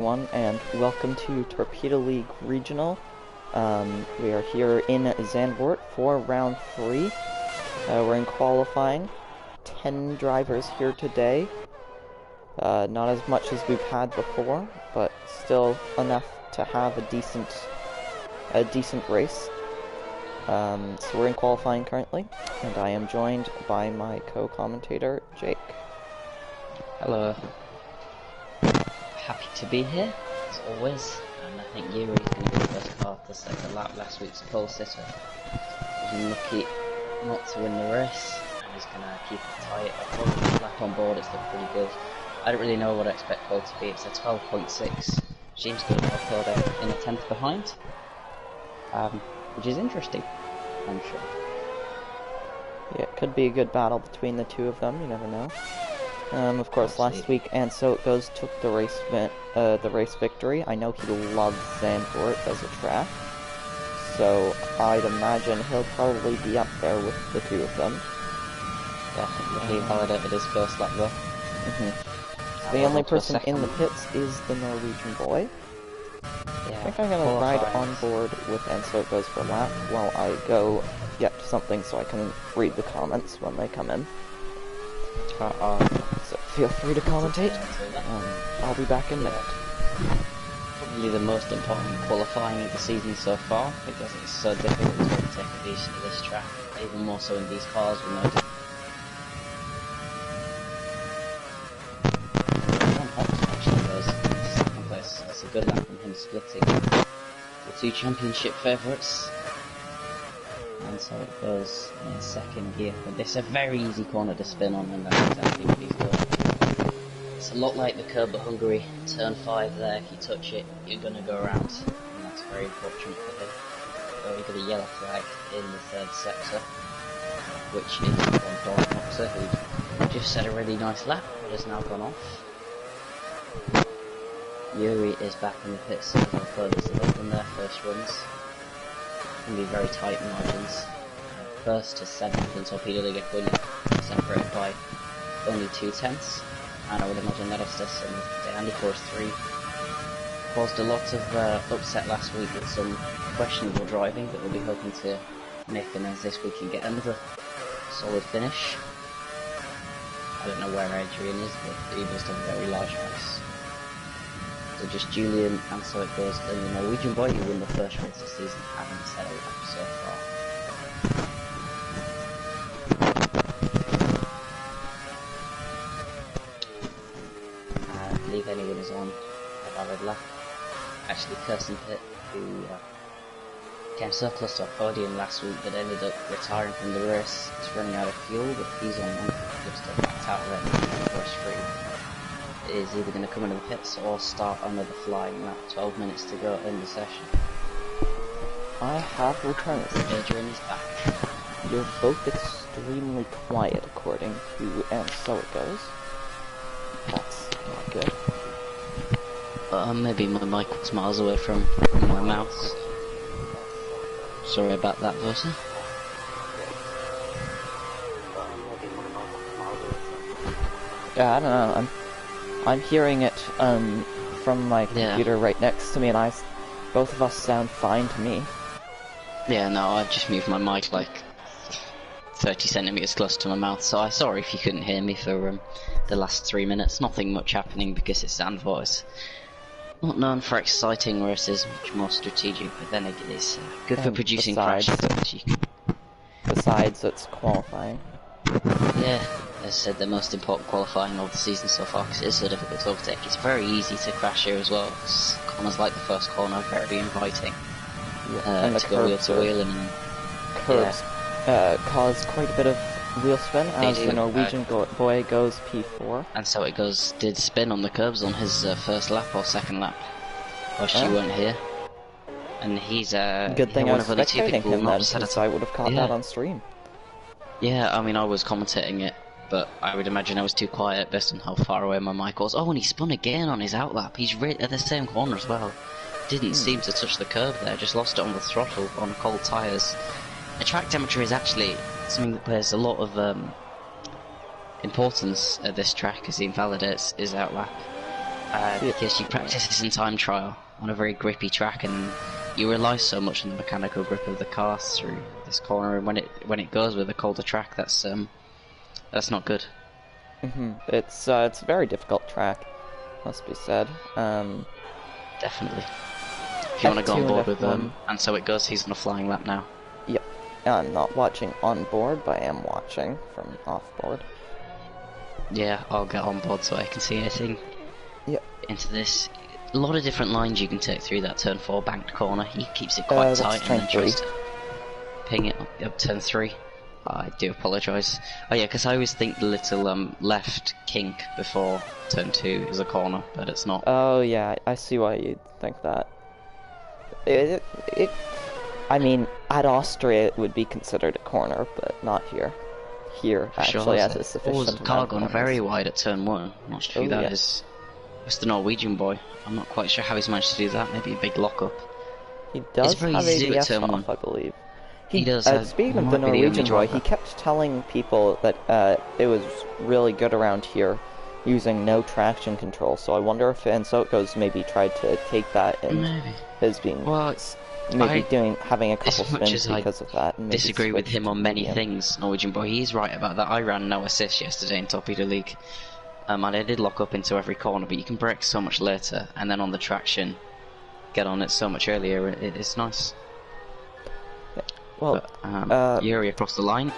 everyone, and welcome to Torpedo League Regional. We are here in Zandvoort for round 3. We're in qualifying. 10 drivers here today. Not as much as we've had before, but still enough to have a decent race. So we're in qualifying currently, and I am joined by my co-commentator, Jake. Hello. Happy to be here, as always, and I think Yuri's going to be the first car to set the lap. Last week's pole sitter was unlucky not to win the race, and he's going to keep it tight. I thought the lap on board it's looked pretty good. I don't really know what I expect Cole to be. It's a 12.6. Seems good for Torpedo in a 10th behind, which is interesting, I'm sure. Yeah, it could be a good battle between the two of them, you never know. Of course, last week, and so it goes, took the race victory. I know he loves Zandvoort as a track, so I'd imagine he'll probably be up there with the two of them. Definitely validated his first lap though. The only person in the pits is the Norwegian boy. Yeah, I think I'm gonna ride on board with, and so it goes for a lap while I go get something so I can read the comments when they come in. So feel free to commentate, I'll be back in a minute. Probably the most important qualifying of the season so far, because it's so difficult to overtake a beast of this track, even more so in these cars with no actually goes into second place. That's a good lap from him splitting the two championship favourites. And so it goes in second gear. But this is a very easy corner to spin on, and that's exactly what he's doing. It's a lot like the curb at Hungary. Turn 5 there, if you touch it, you're going to go around. And that's very unfortunate for him. So he got a yellow flag in the third sector, which is on Dortmund, who just set a really nice lap, but has now gone off. Yuri is back in the pits, so no further to look than their first runs. Can be very tight margins. First to 7th in Torpedo League equivalent, separated by only 2/10, and I would imagine that'll stay similar today. Andy Force 3 caused a lot of upset last week with some questionable driving, but we'll be hoping to make amends this week and get another solid finish. I don't know where Adrian is, but he must have a very large race. So just Julian, and so it goes, and the Norwegian boy who won the first race this season having set a lap so far. I believe anyone is on a valid lap. Actually, Kirsten Pitt, who came so close to a podium last week but ended up retiring from the race. It's running out of fuel, but he's on one, just backed out of it in the first free. Is either going to come into the pits or start another flying lap. 12 minutes to go in the session. I have returned. Adrian is back. You're both extremely quiet according to, and so it goes. That's not good. Maybe my mic was miles away from my mouth. Sorry about that, Vosa. Yeah, I don't know. I'm hearing it from my computer right next to me, and both of us sound fine to me. Yeah, no, I've just moved my mic like 30 centimeters close to my mouth, so I'm sorry if you couldn't hear me for the last 3 minutes. Nothing much happening because it's Zandvoort. It's not known for exciting races, much more strategic, but then it is good for producing crashes. Besides, it's qualifying. Yeah, as I said, the most important qualifying of the season so far, because it is so difficult to overtake. It's very easy to crash here as well. Corners like the first corner, very inviting. And the to go wheel to wheel, and curves cause quite a bit of wheel spin as the Norwegian boy goes P4. And so it goes, did spin on the curbs on his first lap or second lap. Whilst you weren't here. And he's good thing I was spectating him then, because I would have caught that on stream. Yeah, I mean, I was commentating it, but I would imagine I was too quiet based on how far away my mic was. Oh, and he spun again on his outlap. He's right at the same corner as well. Didn't seem to touch the curb there, just lost it on the throttle on cold tyres. The track temperature is actually something that plays a lot of importance at this track, as he invalidates his outlap. Because you practice this in time trial on a very grippy track, and you rely so much on the mechanical grip of the cars through this corner, and when it goes with a colder track, that's not good. It's a very difficult track, must be said. Definitely. If you want to go on F2 board and with F1. and so it goes, he's on a flying lap now. Yep. I'm not watching on board, but I am watching from off board. Yeah, I'll get on board so I can see anything. Yep. Into this. A lot of different lines you can take through that turn 4 banked corner. He keeps it quite tight and then tries to ping it up turn 3. I do apologise. Oh yeah, because I always think the little left kink before turn 2 is a corner, but it's not. Oh yeah, I see why you'd think that. I mean, at Austria it would be considered a corner, but not here. Here, actually, has a sufficient the car gone very wide at turn 1. I'm not sure who that is. It's the Norwegian boy. I'm not quite sure how he's managed to do that. Maybe a big lockup. He does very have easy to do at ABS turn off, 1. I believe. He does. Speaking of the Norwegian boy, he kept telling people that it was really good around here, using no traction control. So I wonder if Ansotko's maybe tried to take that and has been having a couple spins because of that. And disagree with him on many medium. things, Norwegian boy. He's right about that. I ran no assist yesterday in Torpedo League. And I did lock up into every corner, but you can brake so much later, and then on the traction, get on it so much earlier. It's nice. Well, Yuri across the line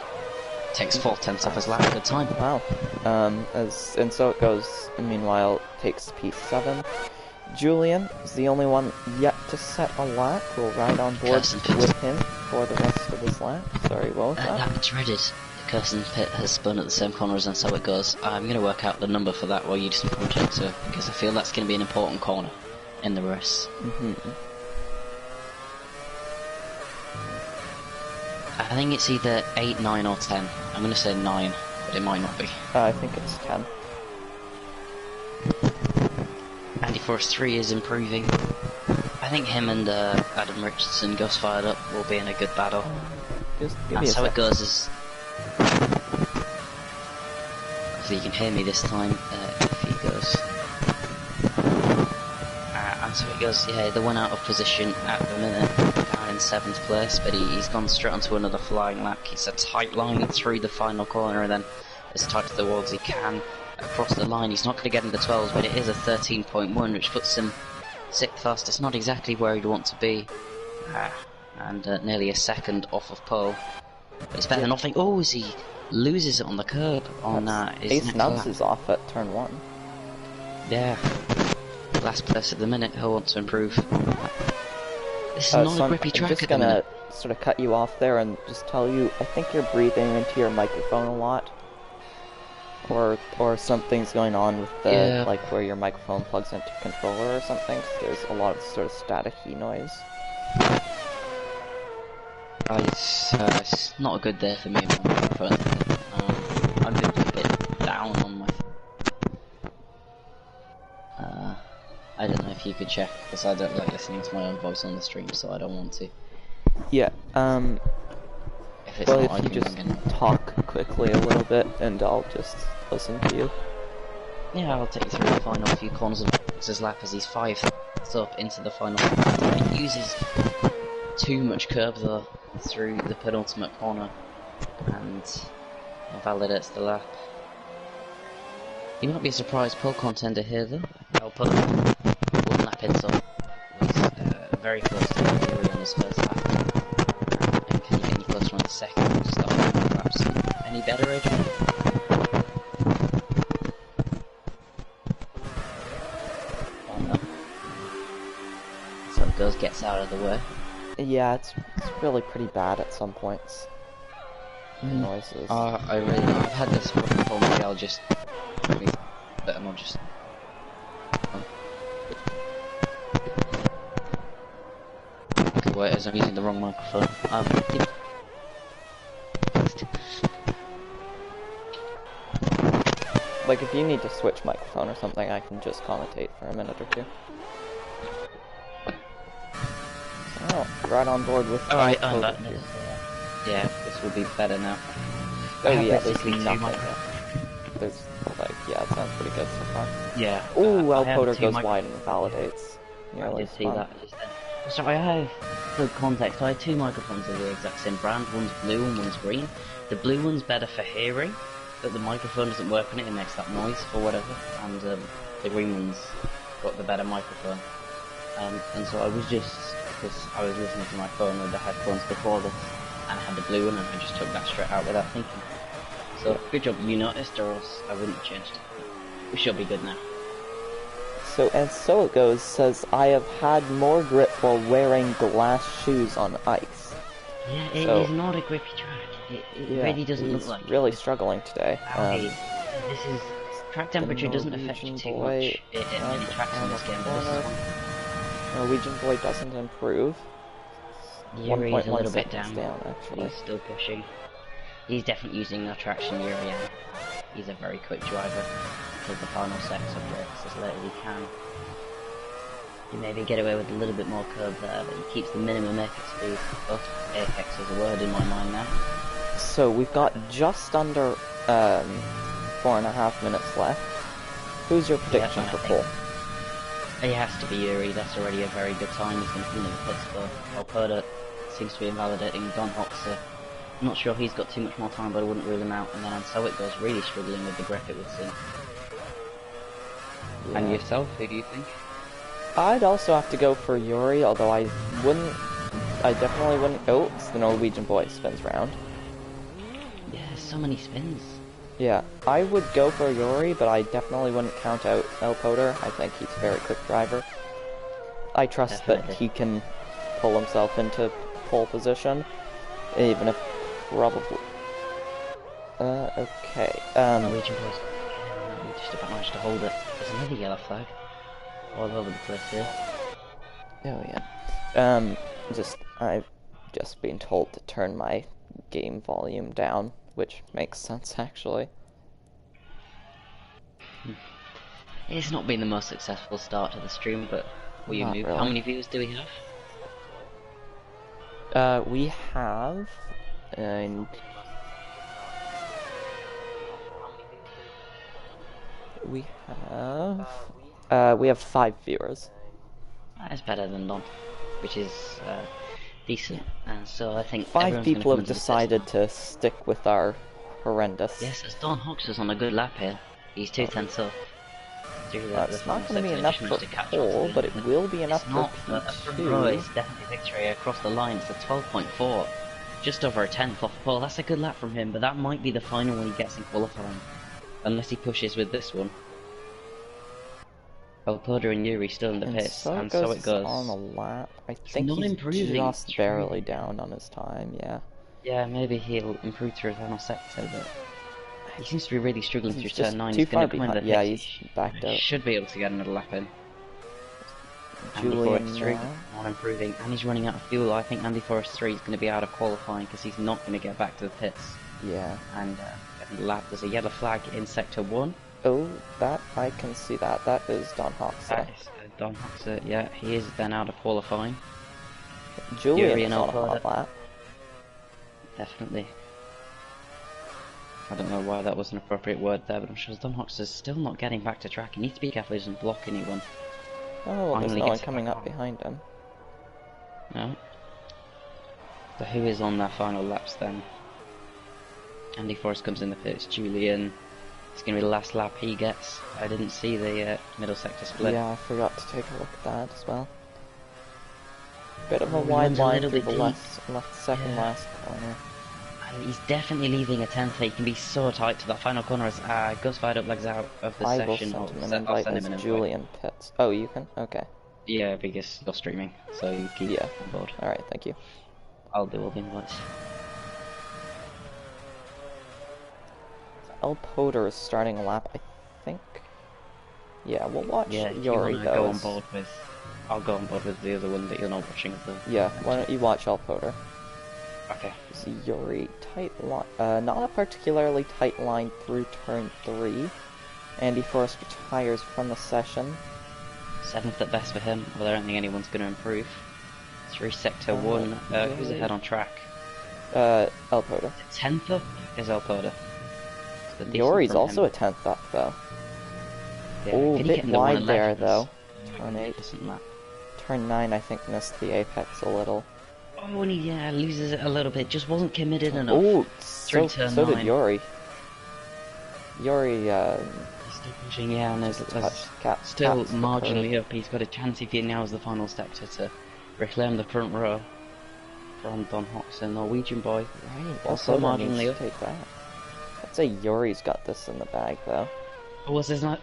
takes 4/10 off his lap at a time. Wow. And so it goes. Meanwhile, takes P7. Julian is the only one yet to set a lap. We'll ride on board with him for the rest of his lap. Sorry, what was that? That dreaded. Kirsten Pitt has spun at the same corners, and so it goes. I'm going to work out the number for that while you do some projector, because I feel that's going to be an important corner in the race. I think it's either 8, 9 or 10. I'm going to say 9, but it might not be. I think it's 10. Andy Forrest 3 is improving. I think him and Adam Richardson, Gus Fired Up, will be in a good battle. That's how it goes. Is hopefully you can hear me this time if he goes. And so it goes, yeah, the one out of position at the minute, down in 7th place, but he's gone straight onto another flying lap. He's a tight line through the final corner, and then as tight to the wall as he can across the line. He's not going to get into 12s, but it is a 13.1, which puts him 6th fastest. Not exactly where he'd want to be, and nearly a second off of pole. But it's better than nothing. Oh, as he loses it on the curb on his Ace Nubbs is off at turn 1. Yeah. Last place at the minute, he'll want to improve. This is not a grippy track. I'm just gonna sort of cut you off there and just tell you, I think you're breathing into your microphone a lot. Or something's going on with the, like, where your microphone plugs into your controller or something. So there's a lot of sort of staticky noise. It's not a good day for me with my microphone. I'm going to be a bit down on my... I don't know if you could check, because I don't like listening to my own voice on the stream, so I don't want to. Yeah, if it's well, not if you just talk quickly a little bit, and I'll just listen to you. Yeah, I'll take you through the final few corners of his lap as he's 5th up into the final. He uses too much curb though through the penultimate corner, and validates the lap. You might be a surprise pole contender here though. I'll put 1 lap in, so he's very close to Yuri on his first lap. And can you get any closer on the second? Start laps. Any better, Adrian? Oh no. So it goes, gets out of the way. Yeah, it's really pretty bad at some points. The noises. I've had this before. Maybe I'll just. But I'm not just. Okay, wait, as I'm using the wrong microphone. Like, if you need to switch microphone or something, I can just commentate for a minute or two. Oh, right on board with... Alright, I'm back. Yeah, this will be better now. Oh yeah, there's nothing. There's, like, yeah, it's sounds pretty good so far. Yeah. Ooh, I have Elpoder two goes wide and microphones. validates. I Nearly did see spun. that just then. Sorry, I have, for context, I have two microphones of the exact same brand. One's blue and one's green. The blue one's better for hearing, but the microphone doesn't work on it, it makes that noise or whatever. And the green one's got the better microphone. And so I was just, because I was listening to my phone with the headphones before this, and I had the blue one, and I just took that straight out without thinking. So, good job you noticed, or else I wouldn't have changed it. We should be good now. So, and so it goes, says, I have had more grip while wearing glass shoes on ice. Yeah, it So, is not a grippy track. It really doesn't look like really it. struggling today. This is... Track temperature doesn't affect you too much in many tracks in this game, but this is one. Norwegian Boy doesn't improve. Yuri is a 1.1 little bit seconds down, actually. He's still pushing. He's definitely using the traction Yuri, and he's a very quick driver. Until the final sector breaks as late as he can. You maybe get away with a little bit more curve there, but he keeps the minimum apex speed. But apex is a word in my mind now. So we've got just under 4.5 minutes left. Who's your prediction for pole? It has to be Yuri. That's already a very good time. He's going to come in the pits, but Torpedo seems to be invalidating Don Hoxer. I'm not sure if he's got too much more time, but I wouldn't rule him out. And then on so it goes, really struggling with the grip, it would seem. Yeah. And yourself, who do you think? I'd also have to go for Yuri, although I definitely wouldn't. Oh, it's the Norwegian Boy spins round. Yeah, so many spins. Yeah, I would go for Yuri, but I definitely wouldn't count out Elpoder. I think he's a very quick driver. I trust that he can pull himself into pole position, even if probably... okay. Norwegian Boy's just about managed to hold it. There's another yellow flag. All over the place here. Oh yeah. I've just been told to turn my game volume down, which makes sense actually. It's not been the most successful start to the stream, but will you move? Really. How many viewers do we have? We have we have 5 viewers. That is better than none, which is decent. And so I think 5 people have decided to stick with our horrendous. Yes, as Don Hoxer's on a good lap here. He's 2/10 off. It's not going to be enough for pole, but it will be enough for P2. It's definitely victory across the line. It's a 12.4, just over a 10th off pole. That's a good lap from him, but that might be the final one he gets in qualifying, unless he pushes with this one. Elpoder and Yuri still in the pits, and so it goes. On a lap. I think he's improving. Just barely down on his time, yeah. Yeah, maybe he'll improve through his final sector, but he seems to be really struggling through turn 9. He's going to come in the pits. Yeah, he's backed out. Should be able to get another lap in. Andy Forrest 3, not improving, and he's running out of fuel. I think Andy Forrest 3 is going to be out of qualifying because he's not going to get back to the pits. Yeah. And the lap, there's a yellow flag in sector 1. Oh, that, I can see that. That is Don Hoxer. That is Don Hoxer, yeah. He is then out of qualifying. Julian is on a hot lap. Definitely. I don't know why that was an appropriate word there, but I'm sure Don Hoxer's still not getting back to track. He needs to be careful he doesn't block anyone. Oh, well, there's no one coming up behind him. No. So who is on their final laps then? Andy Forrest comes in the pits. Julian. It's going to be the last lap he gets. I didn't see the middle sector split. Yeah, I forgot to take a look at that as well. Bit of a wide line through the left second last corner. And he's definitely leaving a 10th. He can be so tight to the final corner as Gus fired up legs out of the session. I will send him an invite as Julian Pitts. Oh, you can? Okay. Yeah, because you're streaming, so you keep on board. Alright, thank you. I'll do all the invites. Elpoder is starting a lap, I think. Yeah, we'll watch Yuri though. I'll go on board with the other one that you're not watching. Yeah, why don't you watch Elpoder? Okay. See Yuri, tight line, not a particularly tight line through turn 3. Andy Forrest retires from the session. 7th at best for him, but I don't think anyone's going to improve. 3 sector 1, who's ahead on track? Elpoder. 10th up is Elpoder. Yuri's also a 10th up though. Yeah, Oh, a can he get bit into wide there 111s? though. Turn 8. Magnificent lap. Turn 9, I think, missed the apex a little. Oh, and he loses it a little bit. Just wasn't committed enough Oh, through so turn did 9. Yuri. Yuri, He's still pushing, yeah, and just a touch. still Taps the curb. marginally up. He's got a chance if he nails the final sector to reclaim the front row from Don Hoxton, Norwegian boy. Right, Also Torpedo needs marginally to up. take that. I'd say Yuri's got this in the bag, though.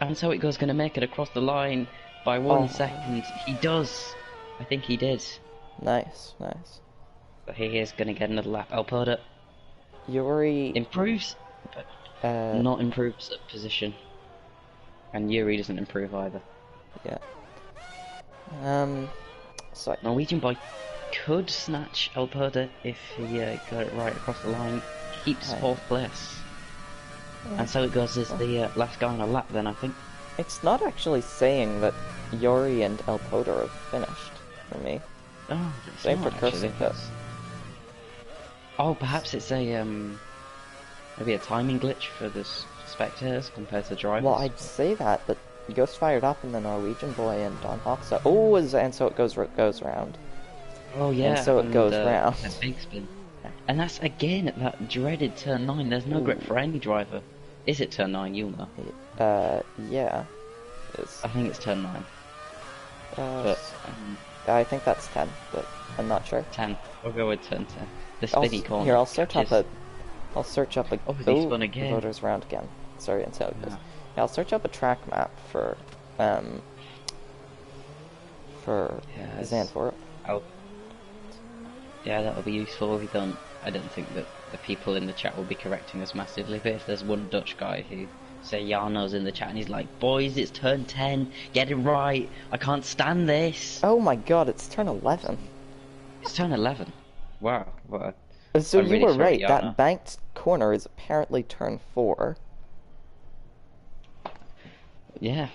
And so it goes going to make it across the line by 1 second. He does. I think he did. Nice, nice. But he is going to get another lap. Alpoda Yuri, improves, but not improves at position. And Yuri doesn't improve either. yeah. So Norwegian boy could snatch Alpoda if he got it right across the line. Keeps Right. 4th place. Yeah. And so it goes as the last guy on a lap then, I think. It's not actually saying that Yuri and El Poder have finished for me. Oh, it's Same not for actually. Cursing Pit. Oh, perhaps it's a maybe a timing glitch for the spectators compared to drivers. Well, I'd say that, but Ghost fired up and the Norwegian boy and Don Hoxa. Oh, and so it goes round. Oh yeah, And so it goes round. A big spin. And that's again at that dreaded turn 9. There's no grip for any driver. Is it turn 9? You'll know. Yeah. It's, I think it's turn 9. But I think that's 10, but I'm not sure. 10. We'll go with turn 10. The spinny corner. Here, I'll search up a. Oh, he spun again. Voters round again. Sorry, and so it goes. Yeah, I'll search up a track map for Zandvoort. Yeah, that'll be useful. I don't think that the people in the chat will be correcting us massively, but if there's one Dutch guy who, say Jarno's in the chat and he's like, boys, it's turn 10, get it right, I can't stand this. Oh my god, it's turn 11. It's turn 11. Wow. Well, So I'm you really were sorry, right, Jarno. that banked corner is apparently turn 4. Yeah.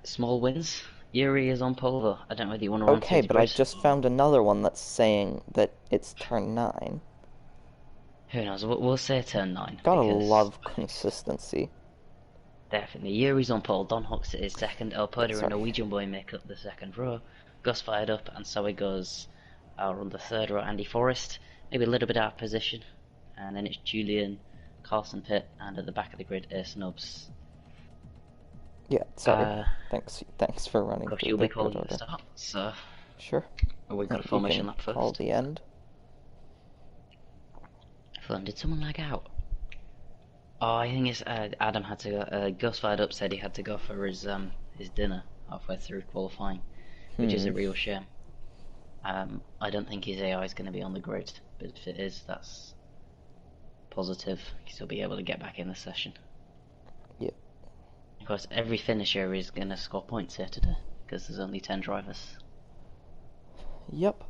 Small wins. Yuri is on pole though. I don't know whether you want to run Okay, but I Bruce. just found another one that's saying that it's turn 9. Who knows? We'll say turn 9. Gotta because love consistency. Definitely. Yuri's on pole. Don Hoxton is second. El Poder Sorry. and Norwegian boy make up the second row. Gus fired up, and so he goes on the third row. Andy Forrest, maybe a little bit out of position. And then it's Julian, Carlson Pitt, and at the back of the grid, Air Snubs. Yeah, sorry. Thanks for running Gosh, through you'll the be calling order. the start, so Sure. we got a You formation can lap first. call the end. Fun. Did someone lag out? Oh, I think it's Adam had to go. Gus fired up said he had to go for his dinner halfway through qualifying, which is a real shame. I don't think his AI is going to be on the grid, but if it is, that's positive. He'll be able to get back in the session. Yep. Of course, every finisher is going to score points here today because there's only 10 drivers. Yep.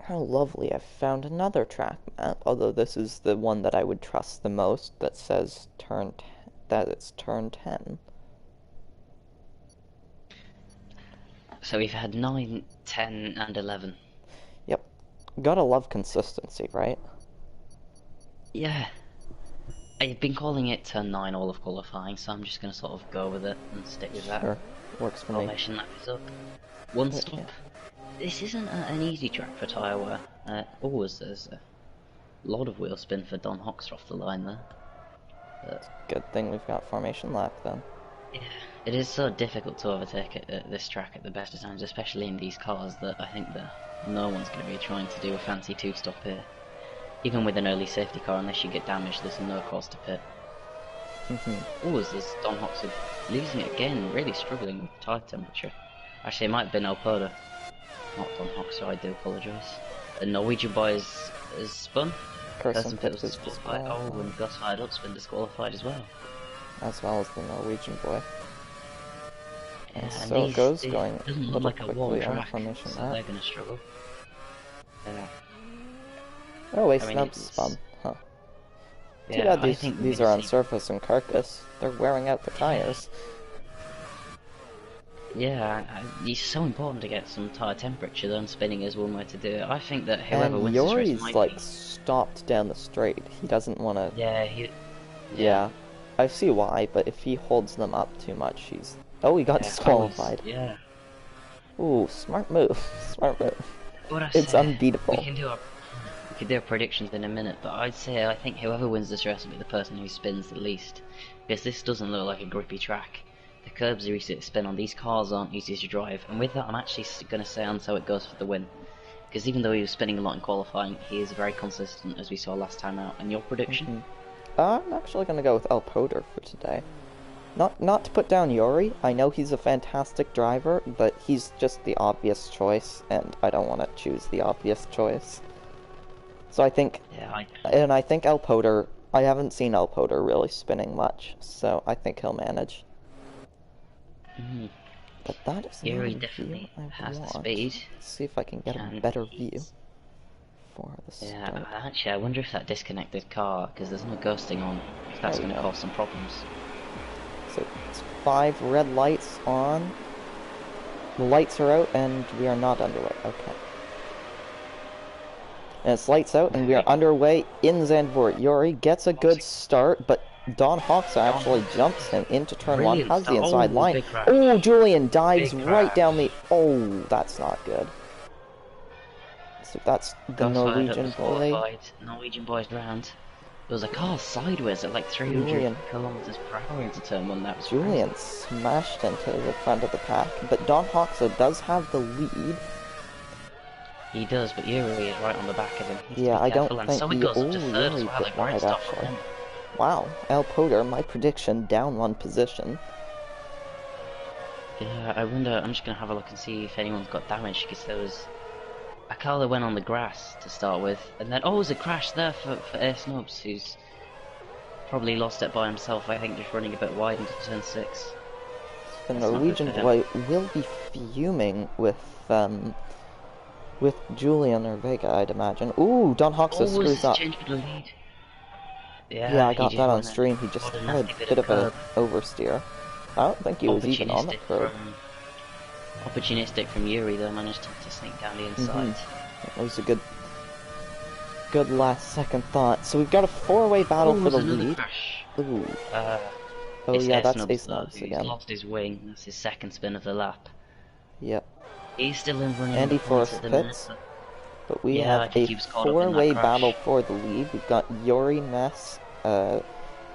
How lovely, I've found another track map, although this is the one that I would trust the most, that says that it's turn 10. So we've had 9, 10 and 11. Yep. Gotta love consistency, right? Yeah. I've been calling it turn 9 all of qualifying, so I'm just going to sort of go with it and stick with that. Sure. Works for me. Formation lap is up. One stop. Yeah. This isn't an easy track for tyre wear. Always there's a lot of wheel spin for Don Hoxter off the line there. Good thing we've got formation lap then. Yeah, it is so difficult to overtake at this track at the best of times, especially in these cars, that I think that no one's going to be trying to do a fancy two-stop here. Even with an early safety car, unless you get damaged, there's no cause to pit. Always there's Don Hoxter losing it again, really struggling with tyre temperature. Actually, it might have been Alpoda, not Don Hoxter, I do apologise. The Norwegian boy is spun. Person Pit was disqualified. Oh, and Gus fired up's been disqualified as well. As well as the Norwegian boy. Yeah, and so it goes, going it doesn't a look little like a warm quickly on track, formation so lap. they're going to struggle. Yeah. Oh wait, I mean, Snub's it's- spun, huh? Too Yeah, bad I think these are on surface and carcass. They're wearing out the tires. Yeah, it's so important to get some tire temperature. Then spinning is one way to do it. I think that whoever And wins this race Yori's might like be. stopped down the straight. He doesn't want to. Yeah, yeah, Yeah, I see why, but if he holds them up too much, he's. Oh, he got yeah. Oh, he's, disqualified. yeah. Ooh, smart move. Smart move. What I It's say, we unbeatable. can do our predictions in a minute, but I think whoever wins this race will be the person who spins the least, because this doesn't look like a grippy track. The curbs are easy to spin on. These cars aren't easy to drive, and with that, I'm actually going to say on so it goes for the win. Because even though he was spinning a lot in qualifying, he is very consistent, as we saw last time out. And your prediction? I'm actually gonna go with El Poder for today. Not to put down Yori. I know he's a fantastic driver, but he's just the obvious choice, and I don't want to choose the obvious choice. So I think, Yeah, and I think El Poder. I haven't seen El Poder really spinning much, so I think he'll manage. But that is not Yuri a view definitely I has the want. speed. Let's see if I can get a better view for the start. Yeah, actually, I wonder if that disconnected car, because there's no ghosting on, if that's going to cause some problems. So it's 5 red lights on. The lights are out, and we are not underway. Okay. And it's lights out, and we are underway in Zandvoort. Yori gets a good start, but Don Hawks actually jumps him into turn 1, has the inside line. Oh, Julian dives right down the... Oh, that's not good. So that's the Norwegian boy. Norwegian boys round. There was a car sideways at like 300 kilometers per hour into turn 1. That was Julian crazy. smashed into the front of the pack, but Don Hawksa does have the lead. He does, but Yuri is right on the back of him. Yeah, I don't think so he goes up to third as well. bit wide, actually. Wow, El Poder, my prediction, down 1 position. Yeah, I wonder, I'm just going to have a look and see if anyone's got damage, because there was a car that went on the grass to start with, and then, oh, there's a crash there for Air Snubs, who's probably lost it by himself, I think, just running a bit wide into turn 6. The Norwegian boy will be fuming with Julian or Vega, I'd imagine. Ooh, Don Hawksa screws up. Yeah, I got that on stream. He just had a bit of an oversteer. I don't think he was even on the curb. Opportunistic from Yuri, though, managed to sneak down the inside. That was a good last second thought. So we've got a 4-way battle for the lead. Crash. Ooh. Oh yeah, that's Ace Nubs again. He's lost his wing. That's his second spin of the lap. Yep. He's still in running. Andy Forrest pits. But we have a 4-way battle for the lead. We've got Yori Ness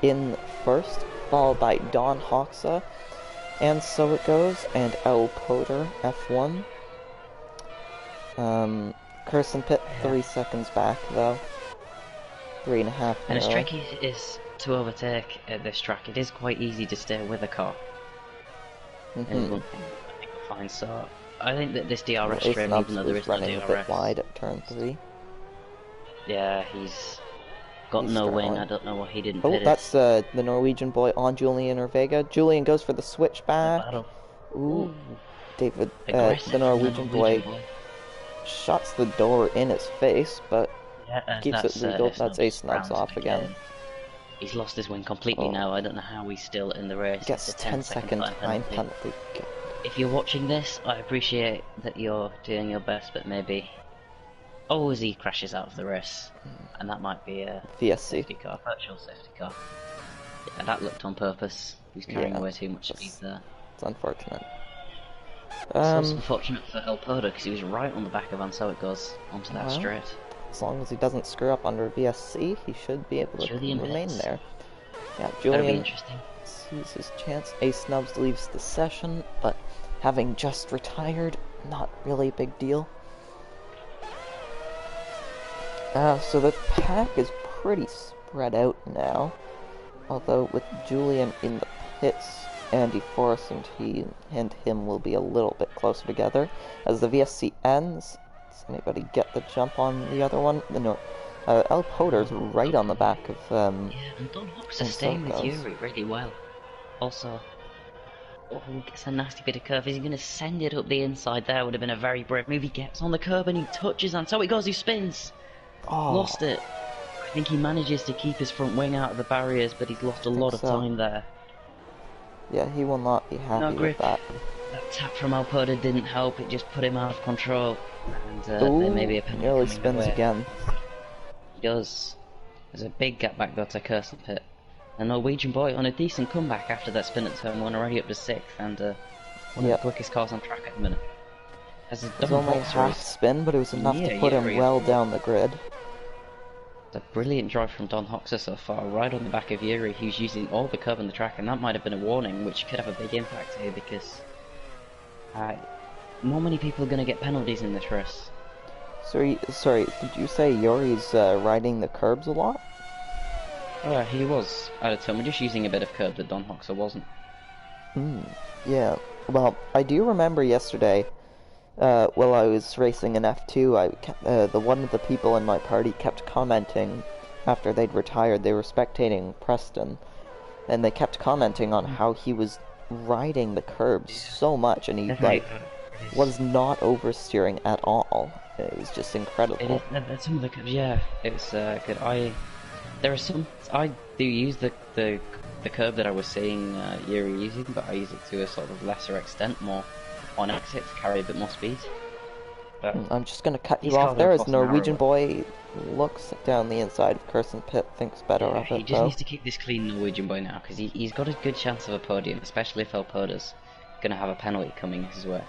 in first, followed by Don Hawksa, and so it goes, and El Poder F1. Kirsten Pitt 3 seconds back though. 3.5. And as tricky is to overtake at this track, it is quite easy to stay with a car. And one thing I think we'll find. So I think that this DRS trim, even though there is no DRS, running a bit wide at turn 3. Yeah, he's got no wing. I don't know what he didn't. Oh, that's the Norwegian boy on Julian or Vega. Julian goes for the switchback. Ooh, David, the Norwegian boy shuts the door in his face, but keeps it legal. That's Ace Nubs off again. He's lost his wing completely now. I don't know how he's still in the race. Gets 10-second time penalty. If you're watching this, I appreciate that you're doing your best, but maybe... Oh, as he crashes out of the race. And that might be a VSC. Safety car, virtual safety car. Yeah, that looked on purpose. He was carrying away too much speed there. It's unfortunate. It's also unfortunate for El Poder, because he was right on the back of So It Goes onto that straight. As long as he doesn't screw up under VSC, he should be able to remain there. Yeah, Julian sees his chance. Ace Snubs leaves the session, but having just retired, not really a big deal. So the pack is pretty spread out now, although with Julian in the pits, Andy Forrest and him will be a little bit closer together. As the VSC ends, does anybody get the jump on the other one? No. El Poder's right on the back of yeah, and Don Hawks is staying with Yuri really well. Also, oh, gets a nasty bit of curve. Is he going to send it up the inside there? Would have been a very brave move. He gets on the curb and he touches, and so it goes. He spins. Oh. Lost it. I think he manages to keep his front wing out of the barriers, but he's lost a lot of time there. Yeah, he will not be No happy with grip. that. That tap from Alpoda didn't help, it just put him out of control. And there may be Ooh, a penalty nearly coming their spins way. again. He does. There's a big gap back there to Kirsten Pit. A Norwegian boy on a decent comeback after that spin at turn 1, already up to 6th, and one of the Yep. quickest cars on track at the minute. As a It was Don only Hoxer half is spin, but it was enough to near put him Yuri well as well. down the grid. It's a brilliant drive from Don Hoxer so far, right on the back of Yuri, who's using all the curve on the track, and that might have been a warning, which could have a big impact here, because not many people are going to get penalties in this race. Sorry, did you say Yuri's riding the curbs a lot? He was out of turn. We're just using a bit of curb that Don Hoxer wasn't. Yeah. Well, I do remember yesterday, while I was racing in F2, one of the people in my party kept commenting after they'd retired. They were spectating Preston, and they kept commenting on how he was riding the curbs so much, and he was not oversteering at all. It was just incredible. Some of the curbs, yeah, it's good. There are some. I do use the curb that I was seeing Yuri using, but I use it to a sort of lesser extent, more on exit to carry a bit more speed. But I'm just gonna cut you off there as Norwegian boy looks down the inside of Kirsten Pit, thinks better of it. He just needs to keep this clean, Norwegian boy, now, because he's got a good chance of a podium, especially if Alpoda's gonna have a penalty coming his way.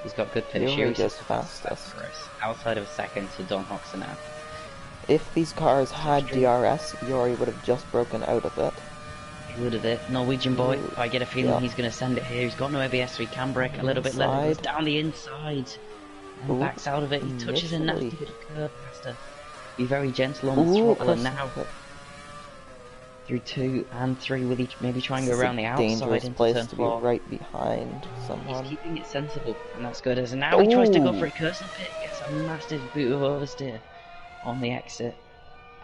He's got good finish. Yuri goes fastest. Outside of a second to Don Hoxer now. If these cars had DRS, Yuri would have just broken out of it. He would have it. Norwegian boy, I get a feeling he's going to send it here. He's got no ABS, so he can brake a little bit later. Goes down the inside and backs out of it. He touches a nasty bit of curb. Has to be very gentle on the throttle, and now through 2 and 3, will he maybe try and go around the outside dangerous into place turn to 4? be right behind someone. He's keeping it sensible, and that's good. As now he tries to go for a Kirsten Pit, gets a massive boot of oversteer on the exit.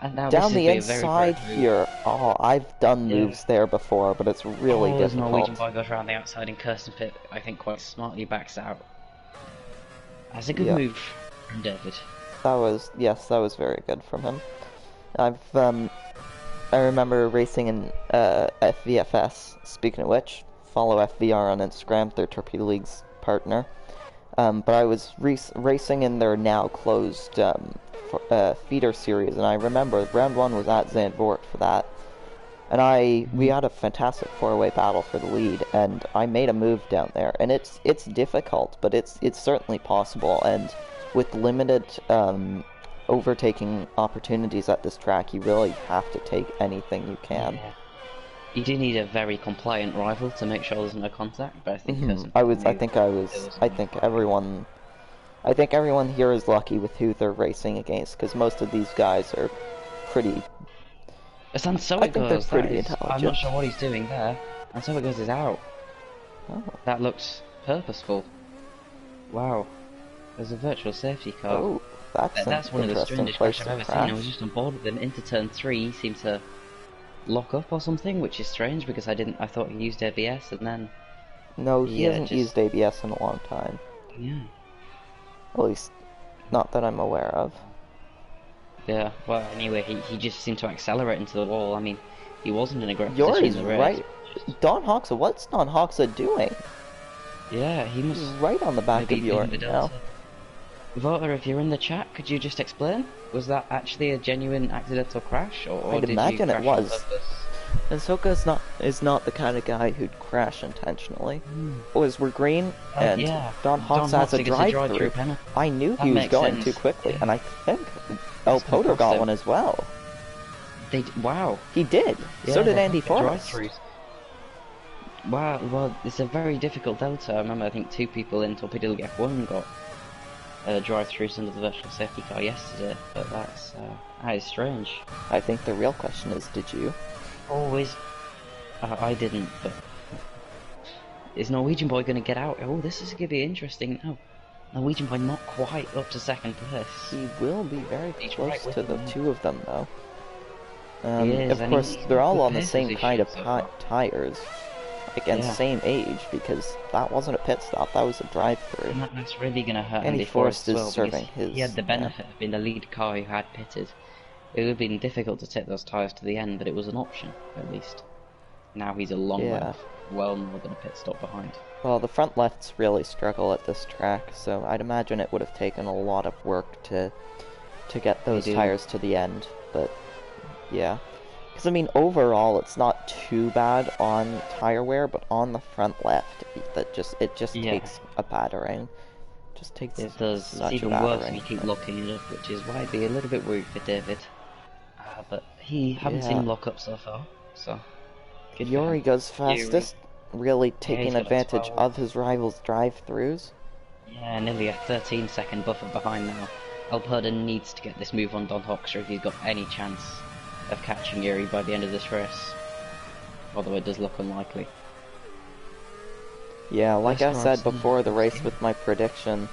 And now down the inside inside here. Oh, I've done moves there before, but it's really difficult. The Norwegian boy goes around the outside in Kirsten Pit, I think quite smartly backs out. That's a good move from David. That was very good from him. I remember racing in FVFS. Speaking of which, follow FVR on Instagram, their Torpedo League's partner. But I was racing in their now closed feeder series, and I remember round 1 was at Zandvoort for that, and we had a fantastic 4-way battle for the lead, and I made a move down there, and it's difficult, but it's certainly possible, and with limited overtaking opportunities at this track, you really have to take anything you can. Yeah. You do need a very compliant rival to make sure there's no contact, but I think I think everyone here is lucky with who they're racing against, because most of these guys are pretty. And so it goes. They're pretty intelligent. I'm not sure what he's doing there. And so it goes is out. Oh. That looks purposeful. Wow. There's a virtual safety car. Oh, that's one of the strangest crashes I've ever seen. I was just on board with him into turn 3. He seemed to lock up or something, which is strange because I thought he used ABS, and then. No, he hasn't used ABS in a long time. Yeah. At least, not that I'm aware of. Yeah, well, anyway, he just seemed to accelerate into the wall. I mean, he wasn't in a great position in the race. Right. Don Hoxer, what's Don Hoxer doing? Yeah, he must... He's right on the back of Yuri now. Voter, if you're in the chat, could you just explain? Was that actually a genuine accidental crash, or I'd did imagine you crash it was. on purpose? Ahsoka is not the kind of guy who'd crash intentionally. Boys, we're green, and Don Hoxer has a drive-through. I knew he was going too quickly, and I think Alpoda got one as well. Wow. He did. So did Andy Forrest. Wow, well, it's a very difficult delta. I remember, I think 2 people in Torpedo League F1 got drive-throughs under the virtual safety car yesterday, but that is strange. I think the real question is, did you? Always. I didn't, but... Is Norwegian boy going to get out? Oh, this is going to be interesting. No. Norwegian boy not quite up to 2nd place. He will be very close to the 2 of them, though. Is, of course, they're all on the same kind of tires. Again, same age, because that wasn't a pit stop, that was a drive-through. And that's really going to hurt Andy Forrest is serving his... He had the benefit of being the lead car who had pitted. It would have been difficult to take those tyres to the end, but it was an option, at least. Now he's a long Yeah. length, well more than a pit stop behind. Well, the front lefts really struggle at this track, so I'd imagine it would have taken a lot of work to get They those do. tires to the end, but yeah. Because, I mean, overall, it's not too bad on tire wear, but on the front left, it just Yeah, takes a battering. Just takes it does. It's such a even worse if battering. you keep locking it up, which is why I'd be a little bit worried for David. But he haven't seen Yeah. him lock up so far, so good for Yori him. goes Yuri, fastest, really yeah, he's taking got a advantage 12. of his rival's drive-throughs. Yeah, nearly a 13-second buffer behind now. Alperda needs to get this move on Don Hoxer if he's got any chance of catching Yuri by the end of this race. Although it does look unlikely. Yeah, like I First said cars, before the race with my prediction,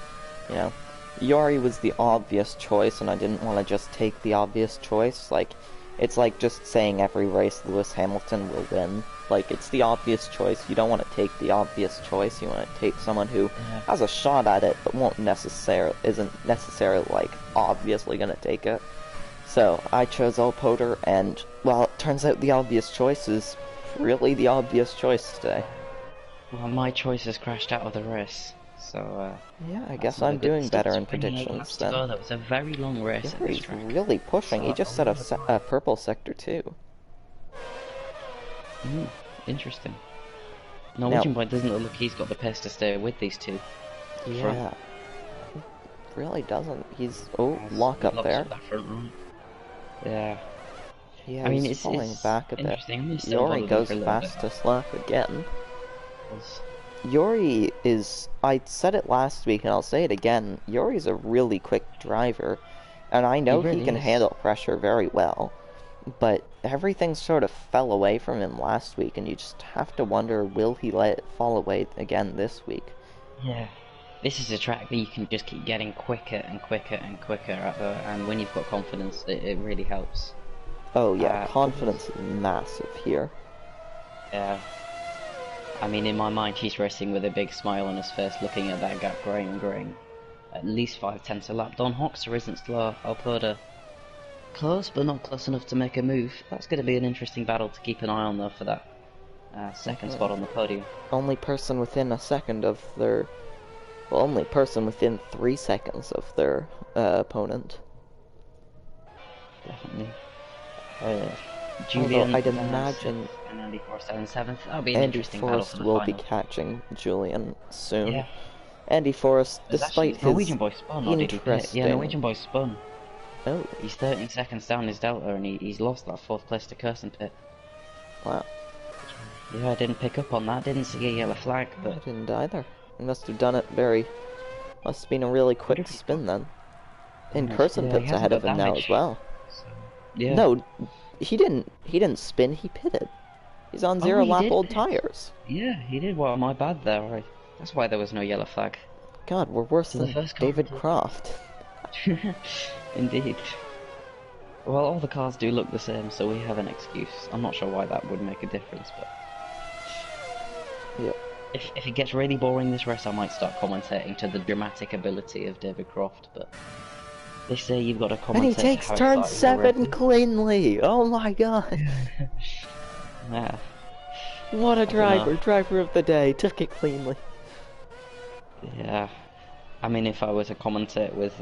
you know, Yori was the obvious choice, and I didn't want to just take the obvious choice. Like, it's like just saying every race Lewis Hamilton will win. Like, it's the obvious choice. You don't want to take the obvious choice. You want to take someone who has a shot at it, but isn't necessarily, like, obviously going to take it. So, I chose Alpoder, and, well, it turns out the obvious choice is really the obvious choice today. Well, my choice has crashed out of the race, so Yeah, I that's guess not I'm a good. doing Still better in 28 predictions laps to then. go. That was a very long race at this He's track. really pushing. So He just set a purple sector too. Interesting. Now, Norwegian Boy doesn't look like he's got the pace to stay with these two. yeah, really doesn't. He's lock He up locks there. that front right. Yeah. Yeah, I mean, he's falling it's back a bit. interesting. I'm gonna still Yori follow them goes for a little bit. fastest lap again. 'Cause Yori is. I said it last week, and I'll say it again. Yori's a really quick driver, and I know he really can is. handle pressure very well. But everything sort of fell away from him last week, and you just have to wonder, will he let it fall away again this week? Yeah. This is a track that you can just keep getting quicker and quicker and quicker at and when you've got confidence, it really helps. Oh yeah, confidence is massive here. Yeah. I mean, in my mind, he's racing with a big smile on his face, looking at that gap growing and growing. At least 5/10 a lap. Don Hoxer isn't slow. Alperda close, but not close enough to make a move. That's going to be an interesting battle to keep an eye on, though, for that second spot on the podium. Only person within a second of their... Well, only person within 3 seconds of their opponent. Definitely. Julian, although I'd imagine and Andy Forrest in 7th. That'll be an Andy interesting battle for Forrest the will final. be catching Julian soon. Yeah. Andy Forrest, despite his Norwegian boy spun, or did he pit? interesting... Yeah, Norwegian boy spun. Oh, He's 13 seconds down his delta, and he's lost that 4th place to Kirsten Pit. wow. Yeah, I didn't pick up on that. Didn't see a yellow flag, I but didn't either. He must have done it very... Must have been a really quick spin then. And Curson yeah, he Pit's hasn't ahead of got him now damage. as well. So, yeah. No, he didn't spin, he pitted. He's on Oh, zero he lap did old pit. tires. Yeah, he did. Well, my bad there. Right. That's why there was no yellow flag. God, we're worse So the than first car David to- Croft. Indeed. Well, all the cars do look the same, so we have an excuse. I'm not sure why that would make a difference, but Yep. if it gets really boring this race, I might start commentating to the dramatic ability of David Croft. But they say you've got to commentate. And he to takes how turn exciting the 7 race is. cleanly! Oh my god! Yeah. What a driver! know. Driver of the day, took it cleanly. Yeah. I mean, if I were to commentate with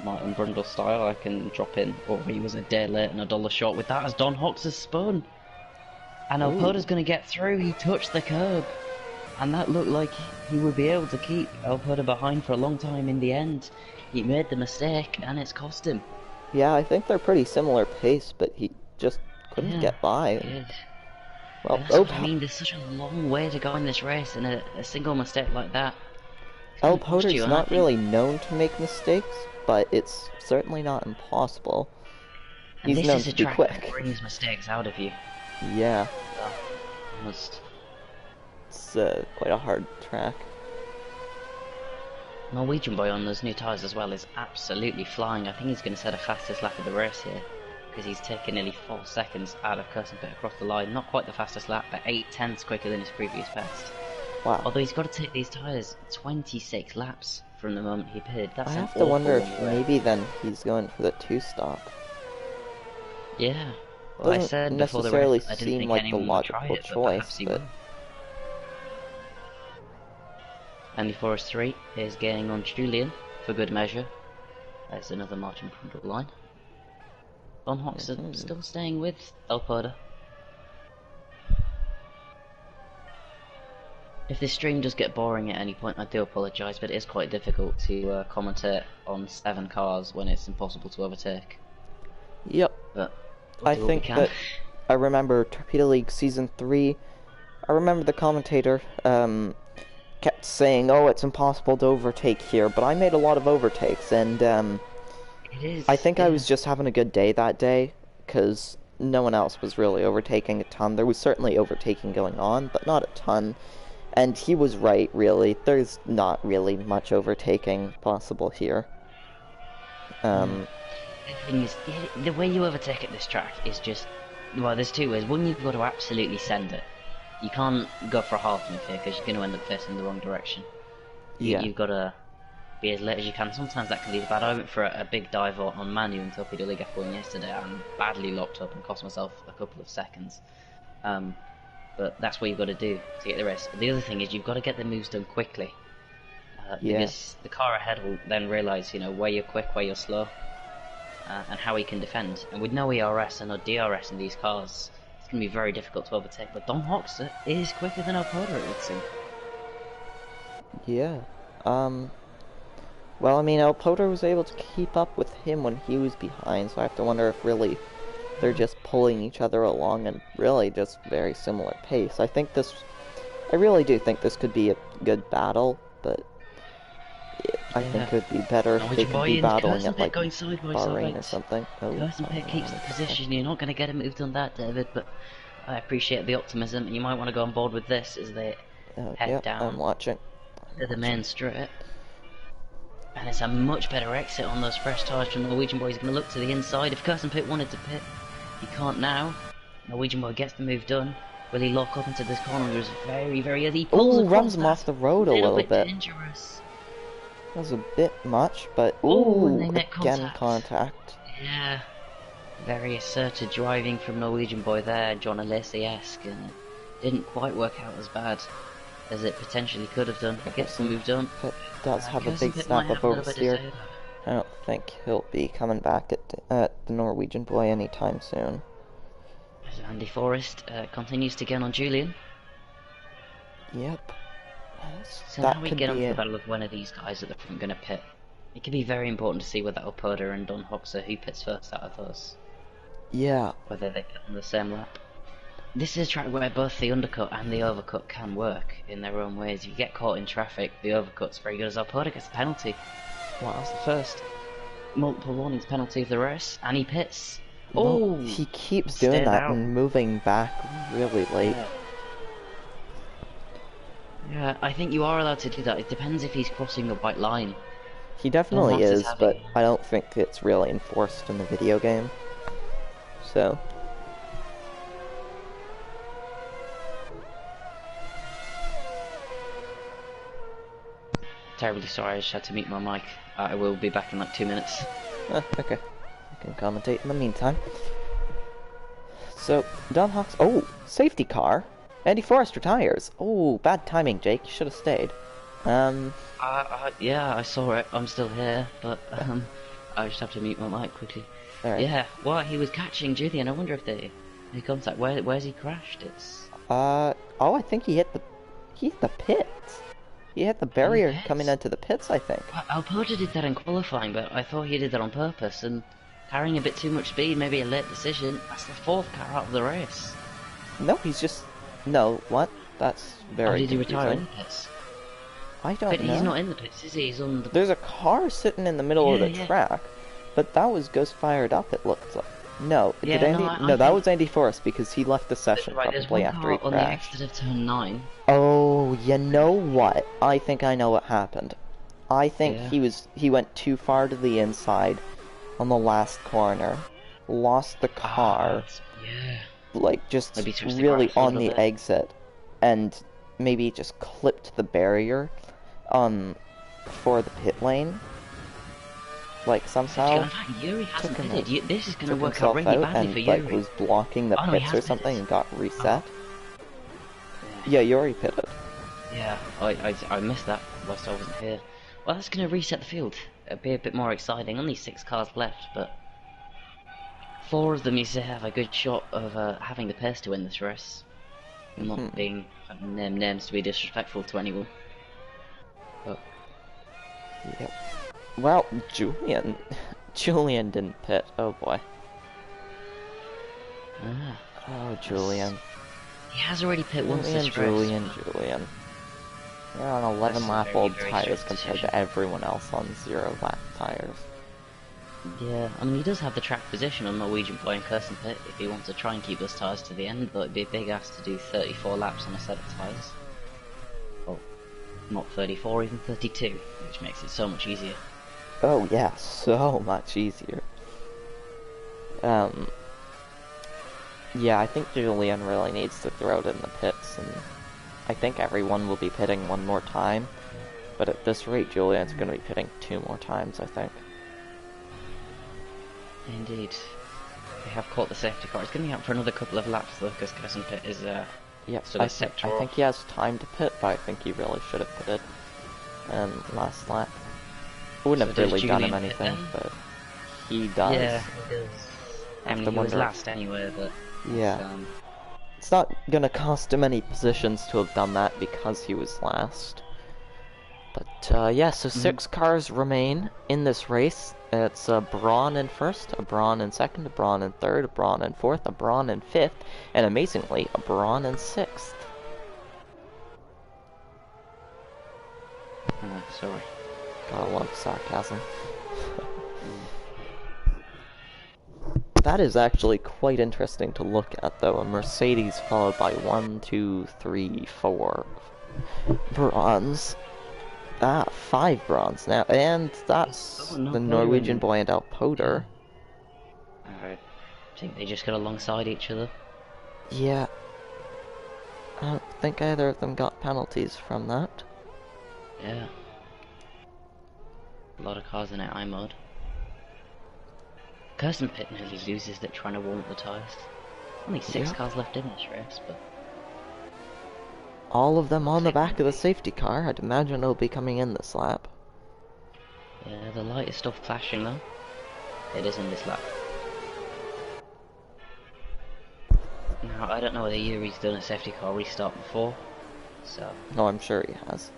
Martin Brundle style, I can drop in, or he was a day late and $1 short with that as Don Hoxer's spun. And Alperda's going to get through. He touched the curb. And that looked like he would be able to keep Alperda behind for a long time in the end. He made the mistake, and it's cost him. Yeah, I think they're pretty similar pace, but he just couldn't get by. Good. Well, That's what I mean, there's such a long way to go in this race, and a single mistake like that. Alpoder's not really known to make mistakes, but it's certainly not impossible. And He's this known is a to be track quick. that brings mistakes out of you. Yeah, Almost. it's quite a hard track. Norwegian boy on those new tyres as well is absolutely flying. I think he's going to set a fastest lap of the race here, because he's taken nearly 4 seconds out of Kirsten Pit across the line. Not quite the fastest lap, but 8/10 quicker than his previous best. Wow. Although he's got to take these tyres 26 laps from the moment he pitted. That's I an have to wonder awful if long way. maybe then he's going for the 2-stop. Yeah. Well, I Doesn't said before the necessarily race I didn't seem think like the anyone would try logical it, but choice, perhaps he but will. Andy Forrest 3 is gaining on Julian for good measure. There's another margin front of the line. Von Hoxer still staying with Torpedo. If this stream does get boring at any point, I do apologise, but it is quite difficult to commentate on 7 cars when it's impossible to overtake. Yep. But we'll I do what we think can. that I remember Torpedo League Season 3, I remember the commentator kept saying, oh, it's impossible to overtake here, but I made a lot of overtakes, and It is. I think I was just having a good day that day, because no one else was really overtaking a ton. There was certainly overtaking going on, but not a ton. And he was right, really. There's not really much overtaking possible here. The thing is, the way you overtake at this track is just... Well, there's 2 ways. One, you've got to absolutely send it. You can't go for a half move here, because you're going to end up facing the wrong direction. Yeah. You've got to be as late as you can. Sometimes that can lead bad. I went for a big dive on Manu in Torpedo League F1 yesterday and badly locked up and cost myself a couple of seconds. But that's what you've got to do to get the race. The other thing is you've got to get the moves done quickly. Because the car ahead will then realise, you know, where you're quick, where you're slow, and how he can defend. And with no ERS and no DRS in these cars, it's going to be very difficult to overtake. But Don Hoxer is quicker than Torpedo, it would seem. Yeah. Well, I mean, El Potro was able to keep up with him when he was behind, so I have to wonder if really they're just pulling each other along and really just very similar pace. I really do think this could be a good battle, but I think it would be better if they could be battling at, like, Bahrain or something. Kirstenpit keeps the position. You're not going to get a move done that, David, but I appreciate the optimism. You might want to go on board with this as they head down I'm watching. to the main straight. And it's a much better exit on those fresh tyres from Norwegian Boy. He's going to look to the inside. If Kirstenpit wanted to pit, he can't now. Norwegian Boy gets the move done. Will he lock up into this corner? It was very, very early. He pulls across. Runs him off the road a little bit. Dangerous. That was a bit much, but again contact. Yeah. Very assertive driving from Norwegian Boy there, John Alesi-esque, and it didn't quite work out as bad as it potentially could have done. Gets the move done. But does have a big snap up oversteer. I don't think he'll be coming back at the Norwegian Boy anytime soon. So Andy Forrest continues to get on Julian. Yep. So now we get on to the battle of when are these guys at the front going to pit. It could be very important to see whether Torpedo and Don Hoxer, who pits first out of those. Yeah. Whether they pit on the same lap. This is a track where both the undercut and the overcut can work in their own ways. If you get caught in traffic, the overcut's very good as Torpedo gets a penalty. Wow, that's the first multiple warnings penalty of the race, and he pits. Oh, he keeps doing that and moving back really late. Yeah, I think you are allowed to do that. It depends if he's crossing the white line. He definitely is, but I don't think it's really enforced in the video game. So... Terribly sorry, I just had to mute my mic. I will be back in like 2 minutes. Okay. I can commentate in the meantime. So, Don Hawks... Oh! Safety car! Andy Forrest retires! Oh, bad timing, Jake. You should have stayed. Yeah, I saw it. I'm still here, but, I just have to mute my mic quickly. Alright. Yeah, well, he was catching Julian. I wonder if they contact... Where's he crashed? It's... Oh, I think he hit the pits. He hit the barrier coming into the pits, I think. Alporta did that in qualifying, but I thought he did that on purpose, and carrying a bit too much speed, maybe a late decision. That's the 4th car out of the race. No, he's just... No, what? That's very did he confusing. retire in the pits? I don't know. He's not in the pits, is he? He's on the... There's a car sitting in the middle of the track, but that was Ghost fired up, it looked like. No, did Andy? No, that was Andy Forrest because he left the session probably after he crashed. On the exit of turn 9. Oh, you know what? I think I know what happened. I think he went too far to the inside on the last corner, lost the car, like just really on the exit, and maybe just clipped the barrier, for the pit lane. like somehow In fact, Yuri took hasn't him pitted. This is going to took work out himself really out badly for and like Yuri. was blocking the Oh no, he pits has or something pitted. and got reset. Yeah. Yeah, Yuri pitted. Yeah, I missed that whilst I wasn't here. Well, that's going to reset the field. It'll be a bit more exciting. Only 6 cars left, but 4 of them used to have a good shot of having the pace to win this race. Not being names to be disrespectful to anyone. But Yep. Well, Julian didn't pit. Oh boy. Oh, Julian. He has already pit once this race. Julian. They're on 11 lap very, old very tires strange compared decision. to everyone else on 0 lap tires. Yeah, I mean he does have the track position on Norwegian Boy and Kirsten Pit if he wants to try and keep those tyres to the end, but it'd be a big ask to do 34 laps on a set of tyres. Well, not 34, even 32, which makes it so much easier. Oh yeah, so much easier. Yeah, I think Julian really needs to throw it in the pits, and I think everyone will be pitting one more time. But at this rate, Julian's going to be pitting 2 more times, I think. Indeed. They have caught the safety car. It's going to be out for another couple of laps though, because Kirsten Pit is Yep, sort of sector I think he has time to pit, but I think he really should have pitted last lap. Wouldn't have really done him anything, but he does. Yeah, he does. I mean, he was last anyway, but yeah. It's not gonna cost him any positions to have done that because he was last. But yeah, so 6 cars remain in this race. It's a Braun in first, a Braun in second, a Braun in third, a Braun in fourth, a Braun in fifth, and amazingly, a Braun in sixth. Oh, sorry. Gotta love sarcasm. That is actually quite interesting to look at, though. A Mercedes followed by 1, 2, 3, 4 Brauns. 5 Brauns now, and that's the Norwegian Boy and Alpoder. I think they just got alongside each other. Yeah. I don't think either of them got penalties from that. Yeah. A lot of cars in AI mode. Kirsten Pit nearly loses it trying to warm up the tyres. Only 6 cars left in this race, but all of them on the back of the safety car. I'd imagine it'll be coming in this lap. Yeah, the light is still flashing though. It is in this lap. Now, I don't know whether Yuri's done a safety car restart before, so... No, I'm sure he has.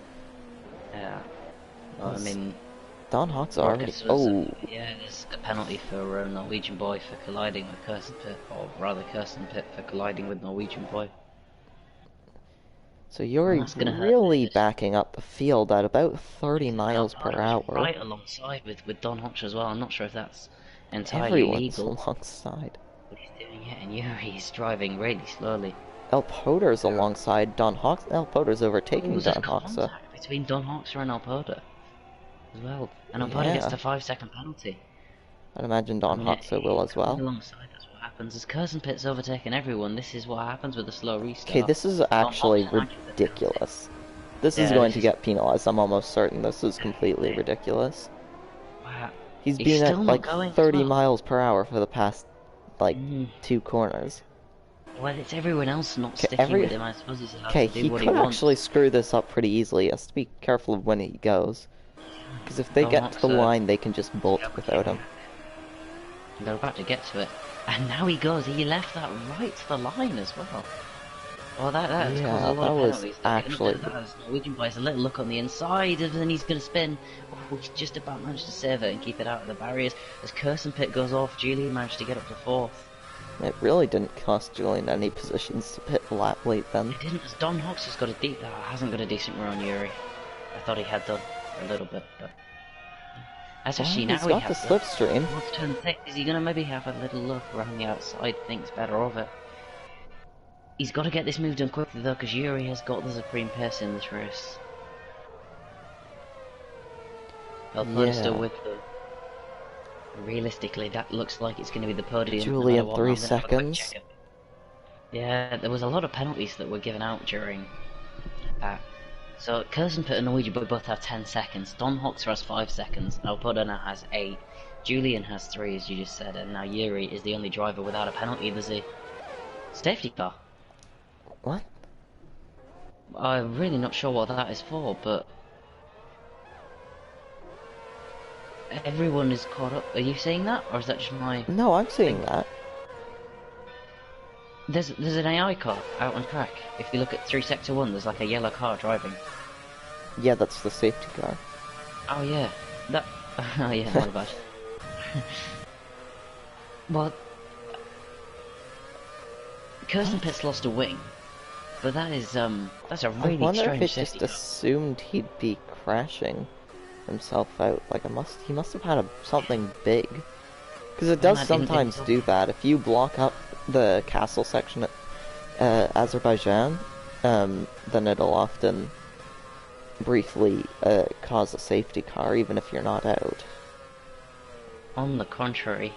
Yeah. Well, I mean... Don Hawk's already... Oh! Yeah, there's a penalty for Norwegian Boy for colliding with Kirsten Pit, or rather Kirsten Pit for colliding with Norwegian Boy. So you're really backing up the field at about 30 miles per hour. Right alongside with Don Hotch as well. I'm not sure if that's entirely legal. Everyone's alongside. But he's doing it, and Yuri's driving really slowly. Alpoder's alongside Don Hawks. Alpoder's overtaking Don Hawks. Contact between Don Hawks and Alpoder as well. And Alpoder gets the 5-second penalty. I'd imagine Don Hawks will as well. Alongside, that's what happens. As Kirsten Pit's overtaken everyone, this is what happens with a slow restart. Okay, this is actually ridiculous. This is going to get penalized. I'm almost certain this is completely ridiculous. Wow. He's been at like 30 miles per hour for the past, like, 2 corners. Well, it's everyone else not sticking with him, I suppose he's allowed to do what he could actually screw this up pretty easily. He has to be careful of when he goes. Because if they get to the line, they can just bolt without him. They're about to get to it. And now he goes. He left that right to the line as well. Well, that has caused a lot of penalties. Actually... Norwegian Boy's a little look on the inside, and then he's going to spin. Oh, he just about managed to save it and keep it out of the barriers. As Kirsten Pit goes off, Julian managed to get up to 4th. It really didn't cost Julian any positions to pit a lap late then. It didn't, as Don Hawks hasn't got a decent run on Yuri. I thought he had done a little bit, but... As actually now he's got the slipstream. What's turn 6? Is he going to maybe have a little look around the outside, thinks better of it? He's got to get this move done quickly though, because Yuri has got the supreme pace in this race. Alpoder's still with them. Realistically, that looks like it's going to be the podium. Julian, 3 seconds. Yeah, there was a lot of penalties that were given out during that So Kersenpit and Norwegian both have 10 seconds. Don Hoxer has 5 seconds. Alpoda now has 8. Julian has 3, as you just said, and now Yuri is the only driver without a penalty. There's a safety car. What? I'm really not sure what that is for, but everyone is caught up. Are you seeing that, or is that just my? No, I'm seeing that. There's an AI car out on track. If you look at 3 Sector 1, there's like a yellow car driving. Yeah, that's the safety car. Oh yeah, that. Oh yeah, my bad. Well, Kersenpit's lost a wing, but that's a really I wonder strange if it safety just car. assumed he'd be crashing himself out. Like, he must have had something big. Because it does sometimes do that. If you block up the castle section at Azerbaijan, then it'll often briefly cause a safety car, even if you're not out. On the contrary,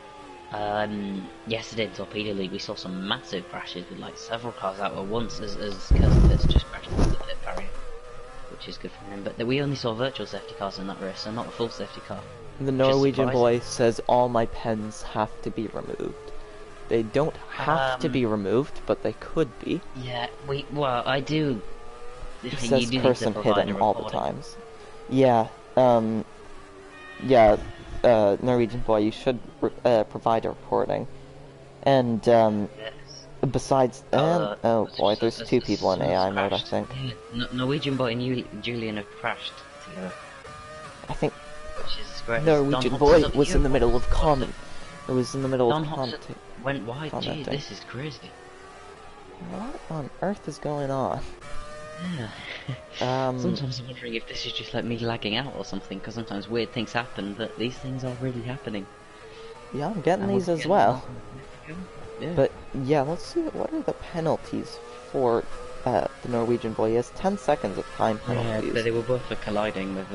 yesterday in Torpedo League we saw some massive crashes with like several cars out at once as Kersenpit's just crashed into the pit barrier, which is good for him. But we only saw virtual safety cars in that race, so not a full safety car. The Norwegian boy says all my pens have to be removed. They don't have to be removed, but they could be. Yeah, well, I do. He says person hit him all the times. Yeah, Norwegian boy, you should provide a reporting. And, Yes. besides, oh boy, there's 2 people in AI mode, I think. Yeah, Norwegian boy and Julian have crashed together. I think Which is great. Norwegian boy was in the middle of comment. It was in the middle of comment. Went wide. Gee, this is crazy. What on earth is going on? Yeah. Sometimes I'm wondering if this is just like me lagging out or something, because sometimes weird things happen, but these things are really happening. Yeah, I'm getting these as well. Yeah. But yeah, let's see, what are the penalties for the Norwegian boy? He has 10 seconds of time penalties. Yeah, but they were both for colliding with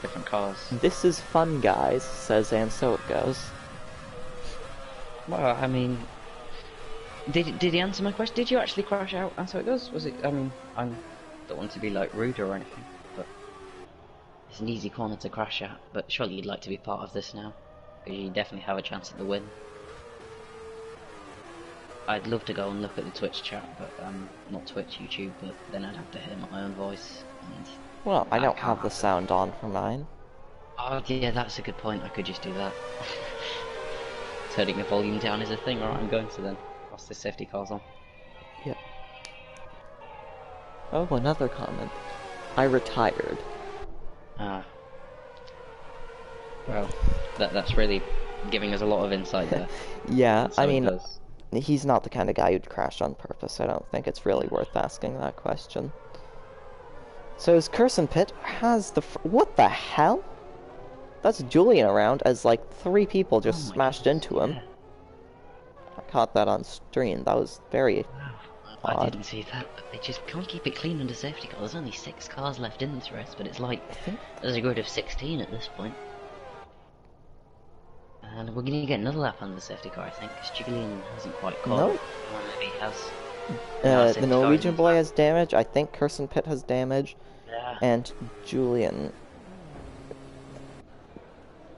different cars. This is fun, guys, says, and so it goes. Well, I mean, did he answer my question? Did you actually crash out? And so it goes. Was it? I mean, I don't want to be like rude or anything, but it's an easy corner to crash at. But surely you'd like to be part of this now, because you definitely have a chance at the win. I'd love to go and look at the Twitch chat, but not Twitch, YouTube. But then I'd have to hear my own voice. And well, I don't have the sound on for mine. Oh yeah, that's a good point. I could just do that. Turning the volume down is a thing. Alright, I'm going to then. Whilst the safety car's on. Yep. Oh, another comment. I retired. Ah. Well, that's really giving us a lot of insight there. Yeah, I mean, he's not the kind of guy who'd crash on purpose. I don't think it's really worth asking that question. So his Kersenpit has the what the hell? That's Julian around as like 3 people just smashed into him. I caught that on stream. That was very odd. I didn't see that, but they just can't keep it clean under safety car. There's only 6 cars left in this race, but it's like there's a grid of 16 at this point. And we're going to get another lap under the safety car, I think, because Julian hasn't quite caught. No. Or maybe he has. The Norwegian boy has damage. I think Kersenpit has damage. Yeah. And Julian.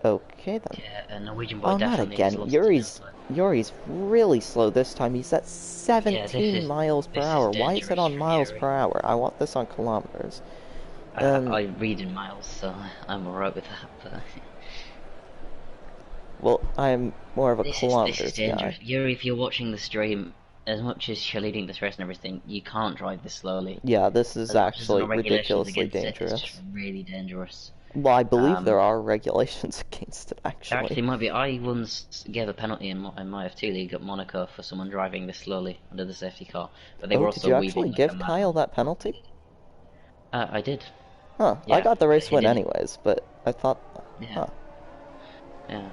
Okay then. Yeah, a Norwegian boy Oh, not definitely again. Yuri's really slow this time. He's at 17 miles per hour. Why is it on miles per hour? I want this on kilometers. I read in miles, so I'm alright with that. But well, I'm more of a kilometers this is dangerous. guy. Yuri, if you're watching the stream, as much as you're leading this race and everything, you can't drive this slowly. Yeah, this is actually As regulations ridiculously against it, dangerous. It's just really dangerous. Well, I believe there are regulations against it, There actually. actually might be. I once gave a penalty in my F2 league at Monaco for someone driving this slowly under the safety car, but they were also did you weaving actually like give Kyle that penalty? I did. Huh, Yeah, I got the race he win didn't. anyways, but I thought... Yeah. Huh. Yeah.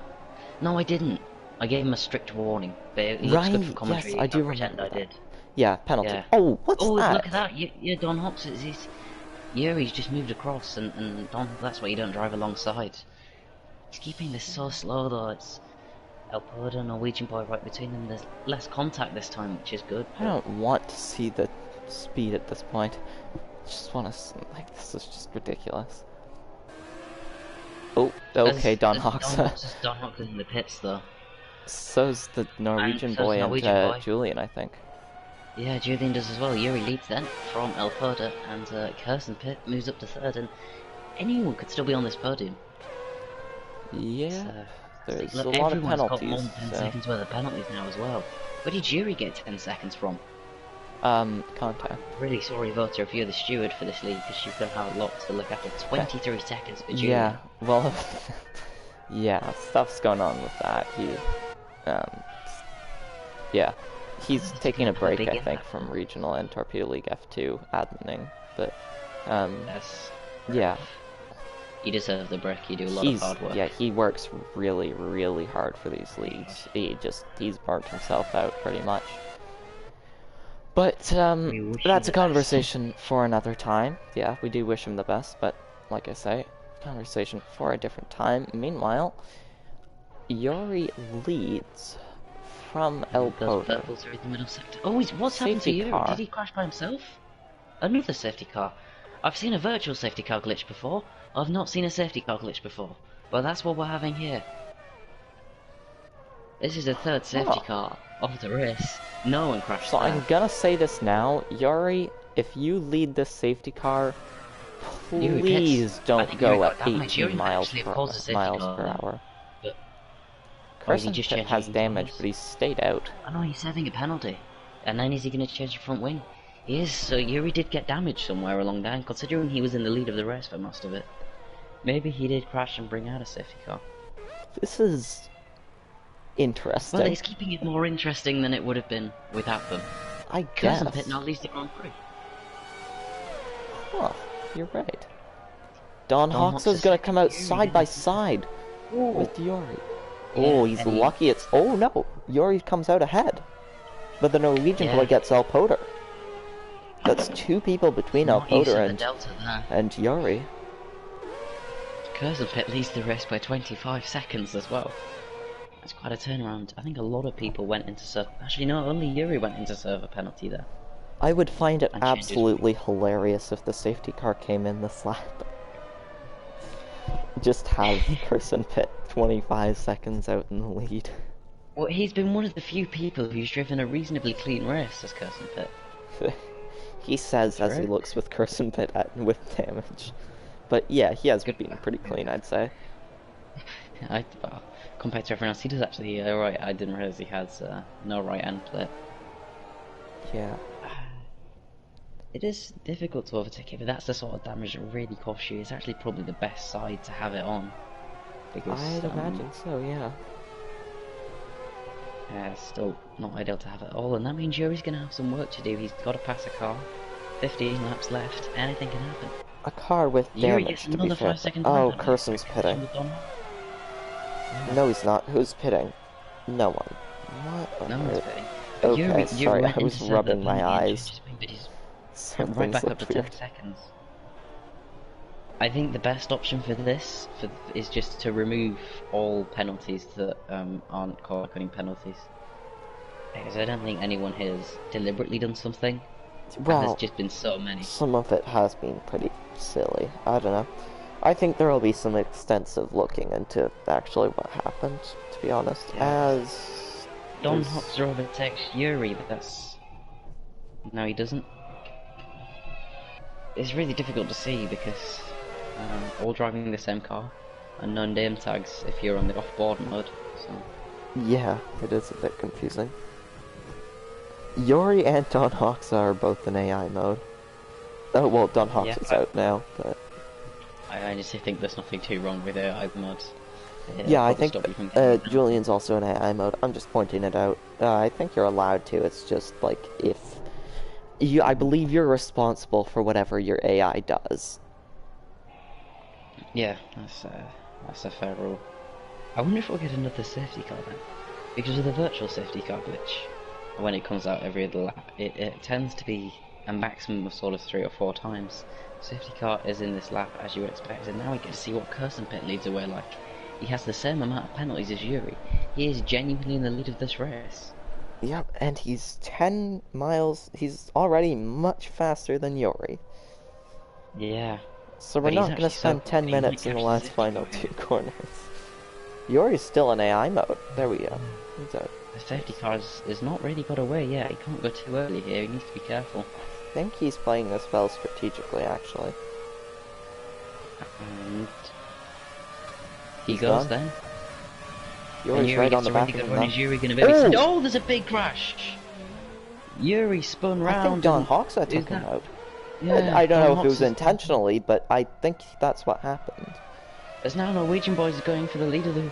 No, I didn't. I gave him a strict warning, but it looks good for commentary. Yes, I do pretend remember I that. did. Yeah, penalty. Yeah. Oh, what's Oh, that? look at that! Yeah, Don Hops is Yuri's just moved across, and Don. That's why you don't drive alongside. He's keeping this so slow though. It's Alpoda and Norwegian boy right between them. There's less contact this time, which is good. I don't want to see the speed at this point. Just want to, like, this is just ridiculous. Oh, okay, Don Hawks. Don Hawks in the pits though. So's the Norwegian And so's boy the and Norwegian boy. Julian, I think. Yeah, Julian does as well. Yuri leads then from El Poda, and Kirsten Pitt moves up to third, and anyone could still be on this podium. Yeah, there's a Look, lot of everyone's got penalties. more than 10 seconds worth of penalties now as well. Where did Yuri get 10 seconds from? Contact. Really sorry, voter, if you're the steward for this league, because you're going to have a lot to look after. 23 seconds for Julian. Yeah, well, yeah, stuff's going on with that. Yeah, he's taking a break, I think, from Regional and Torpedo League F2 adminning, but, Yes. yeah. You deserve the break, you do a lot of hard work. Yeah, he works really, really hard for these leagues. He's burnt himself out pretty much. But, that's a conversation for another time. Yeah, we do wish him the best, but, like I say, conversation for a different time. Meanwhile, Yuri leads from El Poda. Purples are in the middle sector. Oh, what's happened to Yuri? Did he crash by himself? Another safety car. I've seen a virtual safety car glitch before. I've not seen a safety car glitch before. But that's what we're having here. This is the third safety car of the race. No one crashed So there. I'm gonna say this now, Yuri, if you lead this safety car, please don't go at 18 miles per hour. Carson Pitt has damage, but he's stayed out. I know, he's having a penalty. And then is he going to change the front wing? He is, so Yuri did get damaged somewhere along there, and considering he was in the lead of the race for most of it. Maybe he did crash and bring out a safety car. This is interesting. Well, it's keeping it more interesting than it would have been without them. I guess. Carson Pitt now leads the Grand Prix. Huh, you're right. Don Hawks is going to come out side by side with Yuri. Oh, he's lucky it's... Oh, no. Yuri comes out ahead. But the Norwegian boy gets El Poder. That's two people between El Poder and Yuri. Carson Pitt leads the race by 25 seconds as well. That's quite a turnaround. I think a lot of people went into serve... Actually, no, only Yuri went into serve a penalty there. I would find it absolutely hilarious if the safety car came in this lap. Just have Carson Pitt 25 seconds out in the lead. Well, he's been one of the few people who's driven a reasonably clean race as Carson Pitt. He says as he looks with Carson Pitt with damage. But yeah, he has been pretty clean, I'd say. Well, compared to everyone else, he does actually, right, I didn't realise he has no right end plate. Yeah. It is difficult to overtake it, but that's the sort of damage that really costs you. It's actually probably the best side to have it on. Because, I'd imagine so, yeah. Yeah, it's still not ideal to have it all, and that means Yuri's going to have some work to do. He's got to pass a car. 15 laps left. Anything can happen. A car with damage, to be fair. Oh, Carson's pitting. No, he's not. Who's pitting? No one. What? No one's pitting. Okay, sorry, I was rubbing my eyes. Right back up to 10 seconds. I think the best option for this is just to remove all penalties that aren't car-cutting penalties. Because I don't think anyone has deliberately done something. Well, there's just been so many. Some of it has been pretty silly. I don't know. I think there will be some extensive looking into actually what happened, to be honest. As Don Hawks overtakes Yuri, but that's... No, he doesn't. It's really difficult to see because all driving the same car and no name tags if you're on the off-board mode. So. Yeah, it is a bit confusing. Yuri and Don Hawks are both in AI mode. Oh, well, Don Hawks is out now, but... I just think there's nothing too wrong with AI modes. Yeah, I think Julian's also in AI mode. I'm just pointing it out. I think you're allowed to. It's just, like, if... I believe you're responsible for whatever your AI does. Yeah, that's a fair rule. I wonder if we'll get another safety car then. Because of the virtual safety car glitch, when it comes out every other lap, it tends to be a maximum of sort of 3 or 4 times. Safety car is in this lap as you would expect, and now we get to see what Carson Pitt leads away like. He has the same amount of penalties as Yuri. He is genuinely in the lead of this race. Yep, and he's 10 miles, he's already much faster than Yuri. Yeah. So we're But he's not going actually to so spend 10 quick, he might minutes in the catch the last safety final car two here. corners. Yori's still in AI mode. There we go. He's out. The safety car is not really got away yet. He can't go too early here. He needs to be careful. I think he's playing this well strategically, actually. And he He's goes gone. then. And Yori's Yuri right on gets the a back really of good him run. now. Is Yuri going to maybe... Ooh! Oh, there's a big crash! Yuri spun I think round Don and... Hoxha is took him that... out. Yeah, I don't Don know if it was Hoxha's... intentionally, but I think that's what happened. There's now Norwegian boys going for the lead of the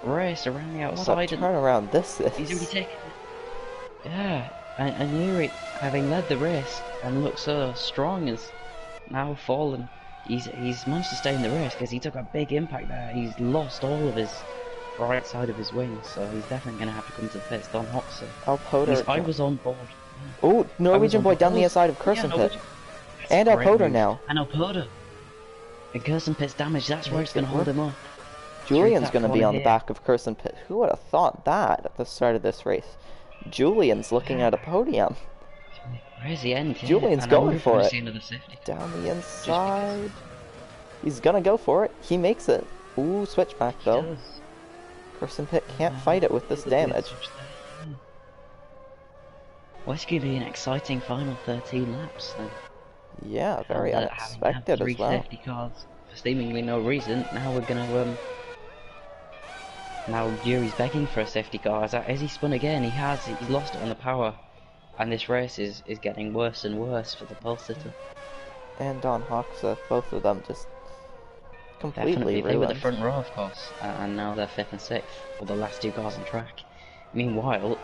race around the What a outside. And turnaround this he's already is. taken it. Yeah, and Yuri, having led the race and looked so strong, has now fallen. He's managed to stay in the race because he took a big impact there. He's lost all of his right side of his wing, so he's definitely going to have to come to the pits. Don Hoxha. I was on board. Oh, Norwegian boy down the board. inside of Yeah, Curson Pit. Norwegian. And Great Alpoder move. now. And Alpoder. And Curson Pit's damage, that's where it's going to hold him up. Julian's Through that going to be corner on the here. back of Curson Pit. Who would have thought that at the start of this race? Julian's looking at a podium. Where's the end? Yeah. Julian's And I going wonder if for we'll it. see another safety. Down the inside. He's going to go for it. He makes it. Ooh, switchback He though. does. Curson Pit can't fight it with this damage. Well, it's going to be an exciting final 13 laps then. Yeah, very And, having had unexpected three as well. safety cars for seemingly no reason, now we're going to now Yuri's begging for a safety car. Has he spun again? He's lost it on the power. And this race is getting worse and worse for the pole sitter. And Don Hoxha, both of them just completely Definitely, ruined. they were the front row, of course, and now they're 5th and 6th, for the last two cars on track. Meanwhile,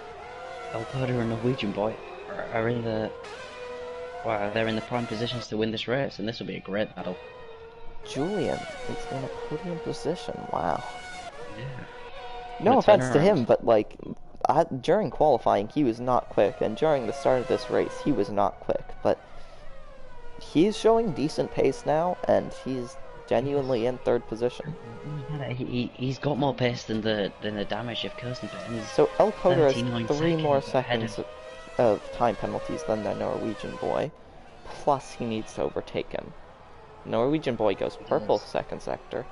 Alpoder and Norwegian Boy are in the... Well, they're in the prime positions to win this race, and this will be a great battle. Julian is in a podium position. Wow. Yeah. No What a offense to him, turnaround. but like during qualifying he was not quick, and during the start of this race he was not quick. But he's showing decent pace now, and he's genuinely in third position. He's got more pace than the damage of Kirsten. So Alpoder 39 has 3 more seconds seconds of time penalties than the Norwegian boy, plus he needs to overtake him. Norwegian boy goes purple second sector.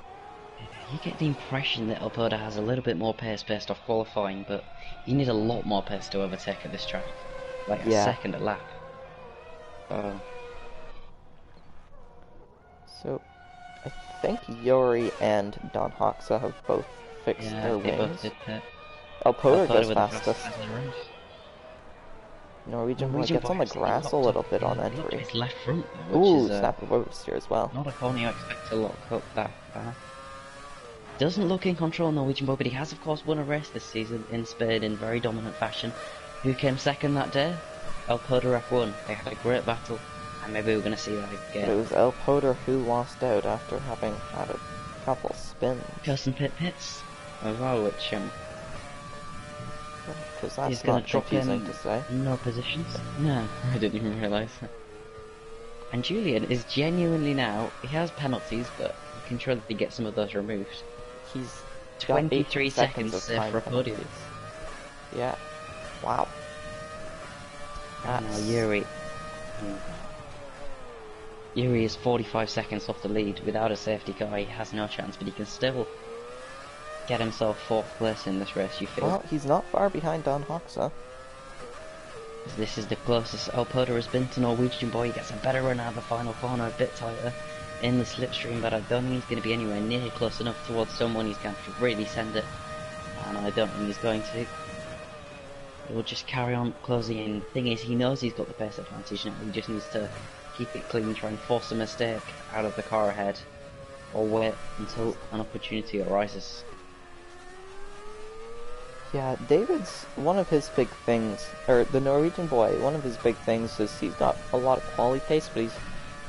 You get the impression that Alpoder has a little bit more pace based off qualifying, but you need a lot more pace to overtake at this track. Like a second a lap. So, I think Yuri and Don Hoxha have both fixed their they both wings. did pit. Alpoder goes with the fastest. fastest in the race. Norwegian boy gets on the grass a little bit on entry. His left front, though, Ooh, which is snap of oversteer as well. not a corner you expect to lock up that far. Doesn't look in control, Norwegian boy, but he has of course won a race this season in Spain in very dominant fashion. Who came second that day? Alpoder F1. They had a great battle, and maybe we're going to see that again. It was Alpoder who lost out after having had a couple spins. Kirsten pits as well, which Because that's he's going not to drop confusing in to say. no positions. No, I didn't even realise that. And Julian is genuinely now, he has penalties, but you can try that he gets some of those removed. He's 23 got 18 seconds of saved time for a podium. penalties. Yeah. Wow. And now That's... Yuri is 45 seconds off the lead. Without a safety car, he has no chance, but he can still get himself 4th place in this race, you feel. Well, he's not far behind Don Hoxha. This is the closest Alpoder has been to Norwegian boy. He gets a better run out of the final corner, a bit tighter in the slipstream, but I don't think he's going to be anywhere near close enough towards someone. He's going to really send it, and I don't think he's going to. He'll just carry on closing in. The thing is, he knows he's got the pace advantage now. He just needs to keep it clean, try and force a mistake out of the car ahead, or wait until an opportunity arises. Yeah, David's one of his big things, or the Norwegian boy, one of his big things is he's got a lot of quality pace, but he's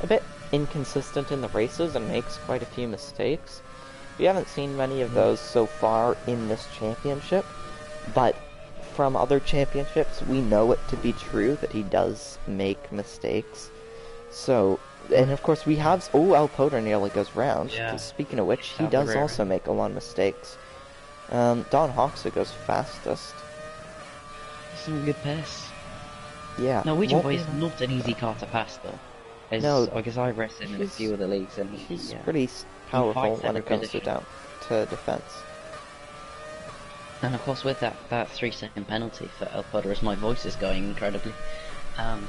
a bit inconsistent in the races and makes quite a few mistakes. We haven't seen many of those so far in this championship, but from other championships we know it to be true that he does make mistakes. So, and of course we have, Alpoder nearly goes round. Yeah. Speaking of which, he does also make a lot of mistakes. Don Hoxha goes fastest. Some good pace. Yeah. Norwegian boy is not an easy car to pass though. As No, I guess I've raced him in a few he's other leagues, and he's yeah, pretty he powerful fights when every it comes to position. defense. And of course, with that 3-second penalty for El Potter, as my voice is going incredibly, um,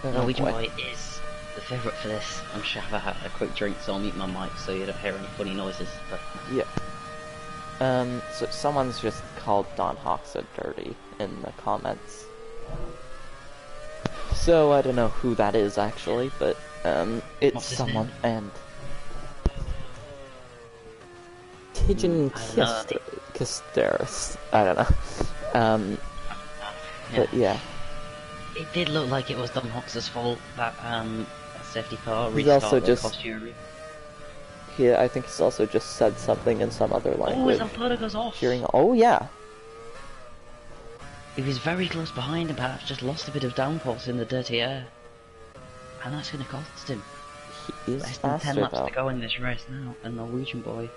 Oh Norwegian boy. Boy is the favourite for this. I'm sure I've had a quick drink, so I'll mute my mic so you don't hear any funny noises. But Yeah. So someone's just called Don Hoxa dirty in the comments. So I don't know who that is actually, but it's what's his name? someone, and Tijan I don't know. Kisteris. I don't know. Yeah, But yeah, it did look like it was Don Hox's fault that safety car he's also restart that just cost Yuri. I think he's also just said something in some other Oh, his language. El Potter goes off. Cheering. Oh yeah. He was very close behind and perhaps just lost a bit of downforce in the dirty air. And that's going to cost him. He is Less than 10 faster laps though. to go in this race now, and Norwegian Boy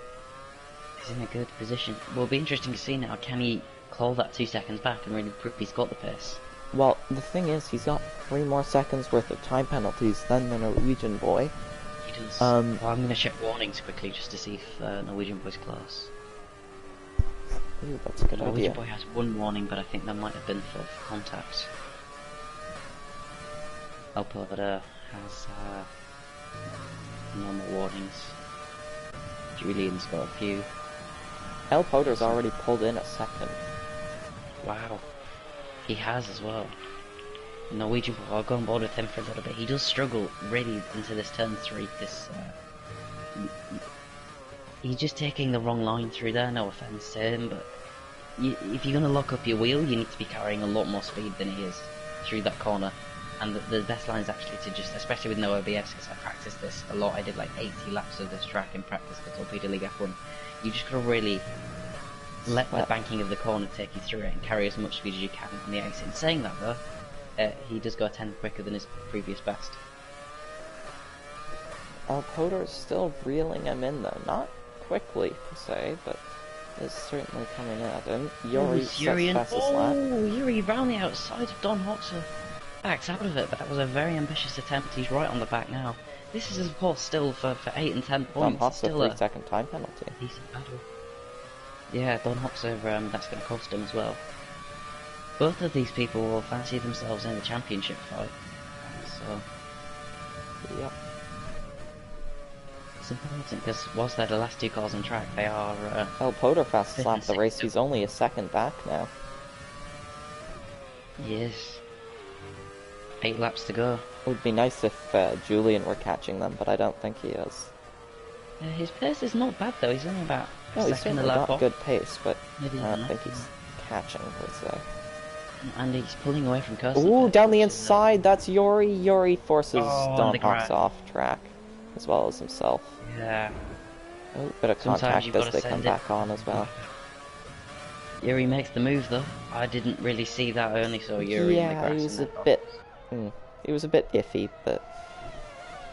is in a good position. Will be interesting to see now, can he claw that 2 seconds back and really prove he's got the pace? Well, the thing is, he's got 3 more seconds worth of time penalties than the Norwegian boy. He does. Um, Well, I'm going to check warnings quickly just to see if Norwegian Boy's close. Ooh, that's a good Norwegian idea. Boy has one warning, but I think that might have been for contact. Alpoda has normal warnings. Julian's got a few. El Poder's already pulled in a second. Wow. He has as well. Norwegian Boy, I'll go on board with him for a little bit. He does struggle really into this turn 3. He's just taking the wrong line through there, no offence to him, but if you're going to lock up your wheel, you need to be carrying a lot more speed than he is through that corner. And the best line is actually to just, especially with no OBS, because I practiced this a lot. I did like 80 laps of this track in practice for Torpedo League F1. You just got to really let the banking of the corner take you through it and carry as much speed as you can on the ice. In saying that though, he does go a 10 quicker than his previous best. El Poder is still reeling him in though, not quickly per se, but is certainly coming at him. Yuri sets fastest lap. Oh, Yuri round the outside of Don Hoxer. Backs out of it, but that was a very ambitious attempt. He's right on the back now. This is of course still for 8 and 10 Don points. Hoxa Still 3-second time penalty. decent battle. Yeah, Don Hoxer, that's going to cost him as well. Both of these people will fancy themselves in the championship fight, so Yep. it's important because whilst they're the last 2 cars on track, they are. El Poder fastest lap of the 56. race. He's only a second back now. Yes. 8 laps to go. It would be nice if Julian were catching them, but I don't think he is. His pace is not bad though. He's only about No, a he's second a certainly lap got off. good pace, but Maybe I don't not. think he's catching per se. And he's pulling away from Kirsten. Ooh, down the inside, that's Yuri. Yuri forces Oh, Don the Hawks grab. off track, as well as himself. Yeah. Oh, bit of Sometimes contact you've as gotta they come send it. back on as well. Yuri makes the move though. I didn't really see that. I only saw Yuri in the Yeah, grass. he was a and that bit... he was a bit iffy, but...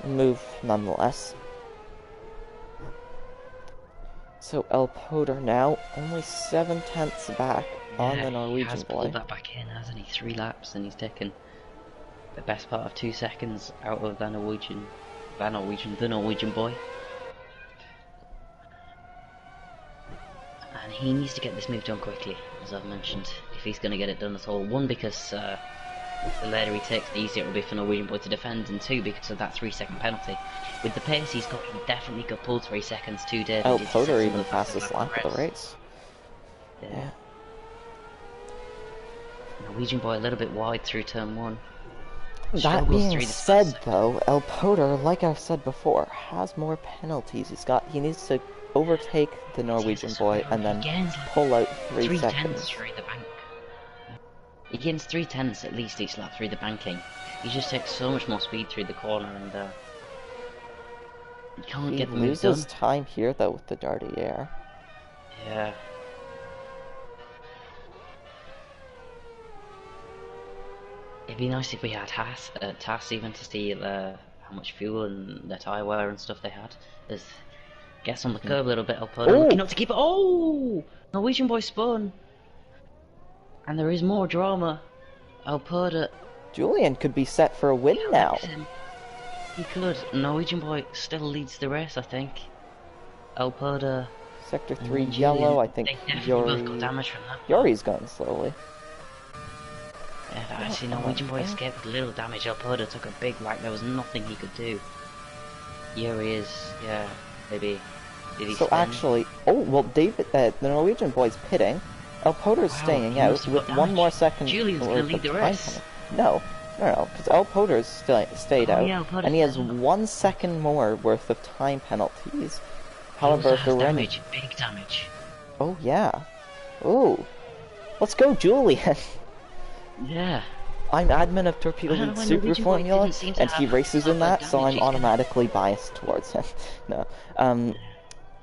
move nonetheless. So El Poder now, only 7/10 back on the He Norwegian has boy. pulled that back in, hasn't he? 3 laps, and he's taken the best part of 2 seconds out of the Norwegian boy. And he needs to get this move done quickly, as I've mentioned, if he's going to get it done at all. 1, because the later he takes, the easier it will be for Norwegian boy to defend, and 2, because of that 3-second penalty. With the pace he's got, he definitely could pull 3 seconds too, David. El He sets Poder some even of the fastest fastest lap of the race. Yeah. Norwegian boy a little bit wide through turn 1. That Struggles being through the said, first though, El Poder, like I've said before, has more penalties. He needs to overtake the Norwegian boy and then pull out 3 3 seconds. tenths through the bank. He gains 3 tenths at least each lap through the banking. He just takes so much more speed through the corner, and you can't He get the move done. loses time here, though, with the dirty air. Yeah. It'd be nice if we had TAS even to see how much fuel and their tyre wear and stuff they had. There's gets on the curb a little bit. Looking up to keep it. Oh! Norwegian boy spun. And there is more drama. Alpoda Julian could be set for a win now. He could. Norwegian boy still leads the race, I think. Alpoda Sector 3 and yellow, Julian, I think they definitely both got Yuri... damage from that. Yuri's going slowly. Yeah, What actually, on Norwegian boy earth? escaped with little damage. Alpoda took a big whack. There was nothing he could do. Yuri is, yeah, maybe. Did he So spin? actually... Oh, well, David, the Norwegian boy's pitting. El Poder's Wow, staying he out must have with got one damage. more second Julian's gonna worth lead of the time race. coming. No, because El Poder's stayed Oh out, yeah, Alpoda's and he has stayed out. 1 second more worth of time penalties. He also However, has the running... damage, big damage. Oh, yeah. Ooh. Let's go, Julian! Yeah. I'm admin of Torpedo I don't League know why Super Norwegian boy Formula, didn't seem to and he have races in proper that, so damage. I'm He's gonna... automatically biased towards him. No,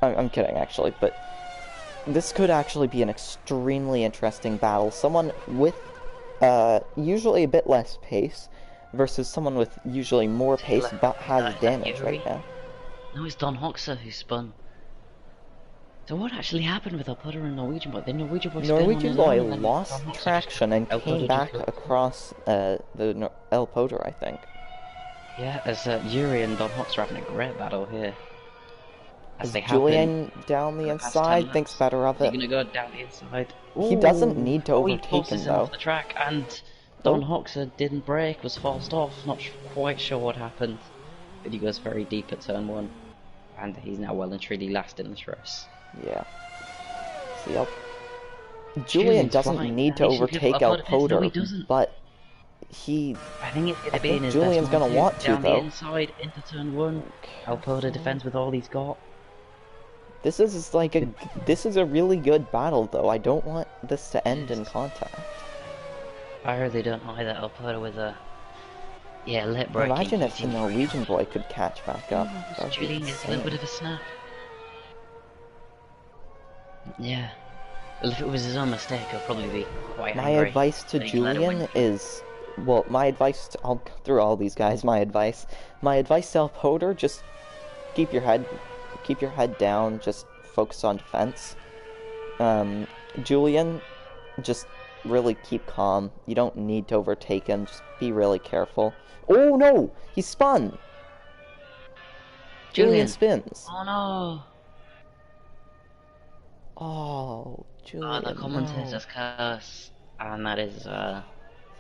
I'm kidding, actually, but this could actually be an extremely interesting battle. Someone with, usually a bit less pace, versus someone with usually more pace, but has damage right now. No, it's Don Hoxer who spun. So what actually happened with Alpoda and Norwegian boy? The Norwegian boy spun on Norwegian his boy own, and lost Don Hoxer traction and came Alpoda back just... across the El Poder, I think. Yeah, as Yuri and Don Hoxer are having a great battle here. As Is they have been Julian down for the the past 10 inside, thinks laps. better of Is he it. gonna go down the inside? He doesn't Ooh. need to Oh, he overtake forces him, him though. off the track, and Don Oh. Hoxer didn't brake, was forced off. Not quite sure what happened, but he goes very deep at turn 1, and he's now well and truly last in this race. Yeah. See, Julian Julian's doesn't flying. need to overtake El No, he Poder, doesn't. but he... I think it's I gonna be in think his Julian's best gonna one too. want to, Down the though. inside into turn 1. Alpoda defends with all he's got. This is like a... This is a really good battle, though. I don't want this to end in contact. I really don't know that Alpoda with a... Yeah, late braking. Imagine if the Norwegian boy could catch back up. That would be Julian gets a little bit insane. of a snap. Yeah. Well, if it was his own mistake, he'll probably be quite My angry. advice to that he let it win. Julian is... Well, my advice to... I'll go through all these guys, my advice. My advice to El Poder, just keep your head down, just focus on defense. Julian, just really keep calm. You don't need to overtake him, just be really careful. Oh no! He spun! Julian spins. Oh no! Oh, Julian, the commentator's no. curse. And that is, That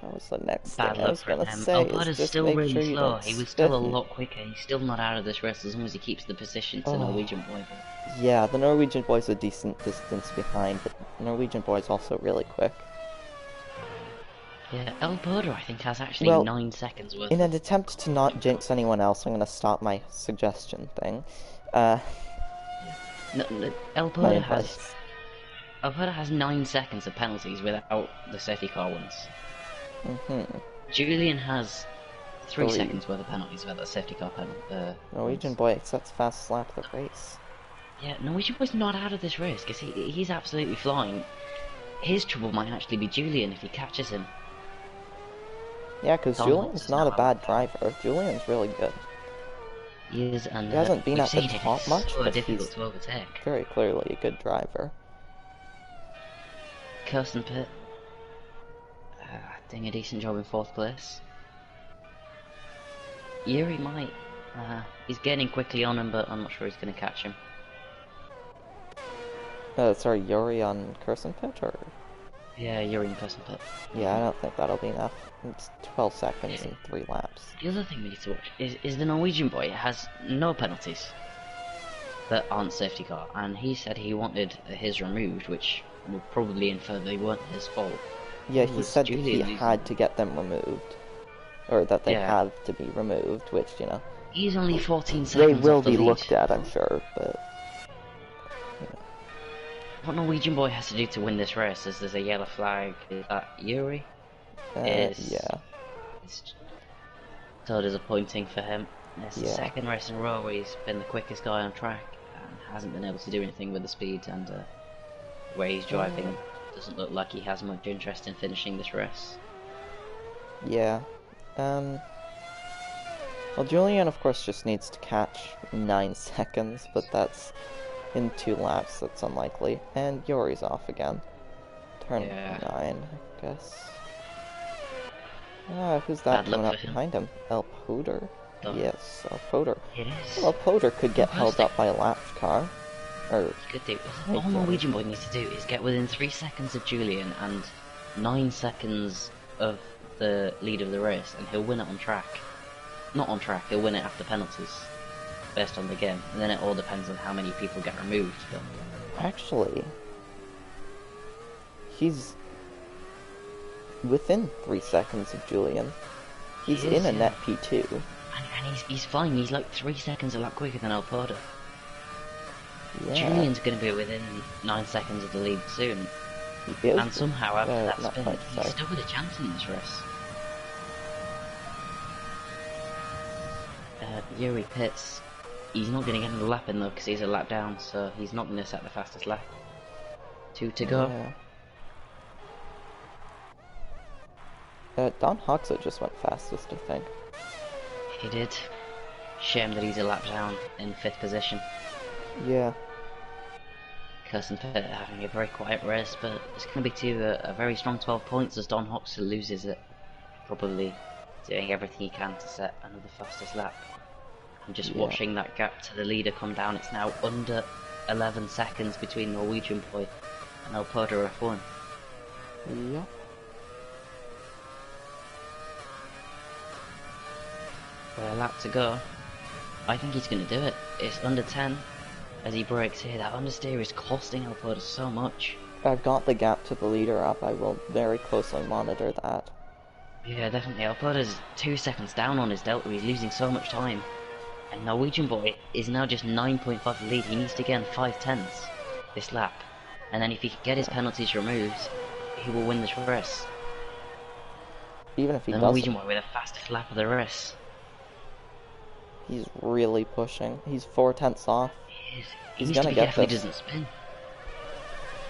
was the next bad thing I luck was for gonna him. say, Alpoda's is just still make really sure you slow. don't He was still a spin. lot quicker. He's still not out of this race as long as he keeps the position to Norwegian boy. Yeah, the Norwegian boy's a decent distance behind, but Norwegian boy's also really quick. Yeah, Alpoda I think has actually Well, 9 seconds worth. In an attempt to not jinx anyone else, I'm gonna stop my suggestion thing. Alpoda has 9 seconds of penalties without the safety car wins. Julian has 3 seconds worth of penalties without the safety car penalty. Norwegian boy sets fast lap the race. Yeah, Norwegian boy's not out of this race because he's absolutely flying. His trouble might actually be Julian if he catches him. Yeah, because Julian's not a bad driver. Julian's really good. He is, and he hasn't been at the top much, so but difficult he's to overtake. Very clearly a good driver. Kirsten Pitt doing a decent job in 4th place. Yuri might. He's gaining quickly on him, but I'm not sure he's going to catch him. Sorry, Yuri on Kirsten Pitt, or? Yeah, Yuri and Kirsten Pitt. Yeah, I don't think that'll be enough. It's 12 seconds and 3 laps. The other thing we need to watch is the Norwegian boy has no penalties that aren't safety car, and he said he wanted his removed, which will probably infer they weren't his fault. Yeah, he said that he had to get them removed. Or that they have to be removed, which, you know... He's only 14 seconds They will off the be lead. looked at, I'm sure, but... You know. What Norwegian boy has to do to win this race is there's a yellow flag. Is that Yuri? Yeah. It's so disappointing for him. It's the second race in a row where he's been the quickest guy on track and hasn't been able to do anything with the speed, and the way he's driving doesn't look like he has much interest in finishing this race. Yeah. Well, Julian, of course, just needs to catch 9 seconds, but that's in 2 laps, that's unlikely. And Yuri's off again. Turn 9, I guess. Who's that coming up behind him? El Poder? Done. Yes, Poder. It is. Well, Poder could get held Fantastic. up by a lapped car. Or, He could do. right, All Norwegian Boy needs to do is get within 3 seconds of Julian and 9 seconds of the lead of the race, and he'll win it on track. Not on track, he'll win it after penalties, based on the game. And then it all depends on how many people get removed. But actually, he's within 3 seconds of Julian. He's He is, in a yeah. net P2. And he's fine. He's like 3 seconds a lap quicker than Torpedo. Yeah. Julian's going to be within 9 seconds of the lead soon. He is. And somehow after that not spin, quite, he's sorry. still with a chance in this race. Yuri pits. He's not going to get another lap in though because he's a lap down, so he's not going to set the fastest lap. 2 to go. Don Hoxha just went fastest, I think. He did. Shame that he's a lap down in 5th position. Yeah. Kirsten Pitt having a very quiet race, but it's going to be to a very strong 12 points as Don Hoxha loses it. Probably doing everything he can to set another fastest lap. I'm just watching that gap to the leader come down. It's now under 11 seconds between Norwegian Boy and Torpedo F1. Yeah. With a lap to go, I think he's going to do it. It's under 10 as he breaks here. That understeer is costing Torpedo so much. I've got the gap to the leader up. I will very closely monitor that. Yeah, definitely. Torpedo's 2 seconds down on his delta. He's losing so much time. And Norwegian Boy is now just 9.5 lead. He needs to gain 5/10 this lap. And then if he can get his penalties removed, he will win this race. Even if he The doesn't, Norwegian Boy with the fastest lap of the race. he's really pushing. He's 4/10 off. He is. He He's needs to gonna be get careful he this. doesn't spin.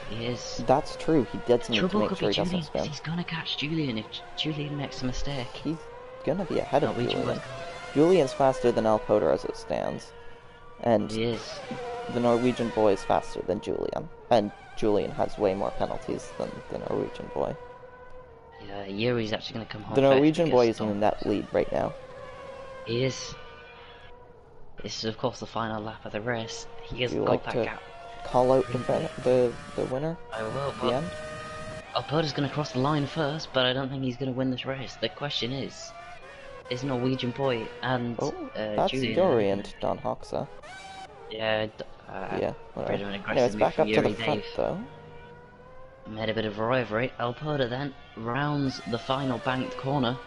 He is. That's true. He did need to Trouble make could sure be he doesn't Julian, spin. he's gonna catch Julian if Julian makes a mistake. He's gonna be ahead of Norwegian Julian. Boy. Julian's faster than Poder as it stands. And He is. the Norwegian Boy is faster than Julian. And Julian has way more penalties than the Norwegian Boy. Yeah, Yuri's actually gonna come home. The first Norwegian Boy because is in that lead right now. He is. This is of course the final lap of the race. He has Do you got like that to gap. call out Really? the winner I will, at but the end? Alberta's going to cross the line first, but I don't think he's going to win this race. The question is Norwegian Boy and Oh, that's Julian. Yuri and Don Hoxha. Yeah, Yeah, bit whatever. of an Anyways, aggressive move back from up to the Yuri, front, Dave. though. Made a bit of a rivalry. Alberta then rounds the final banked corner.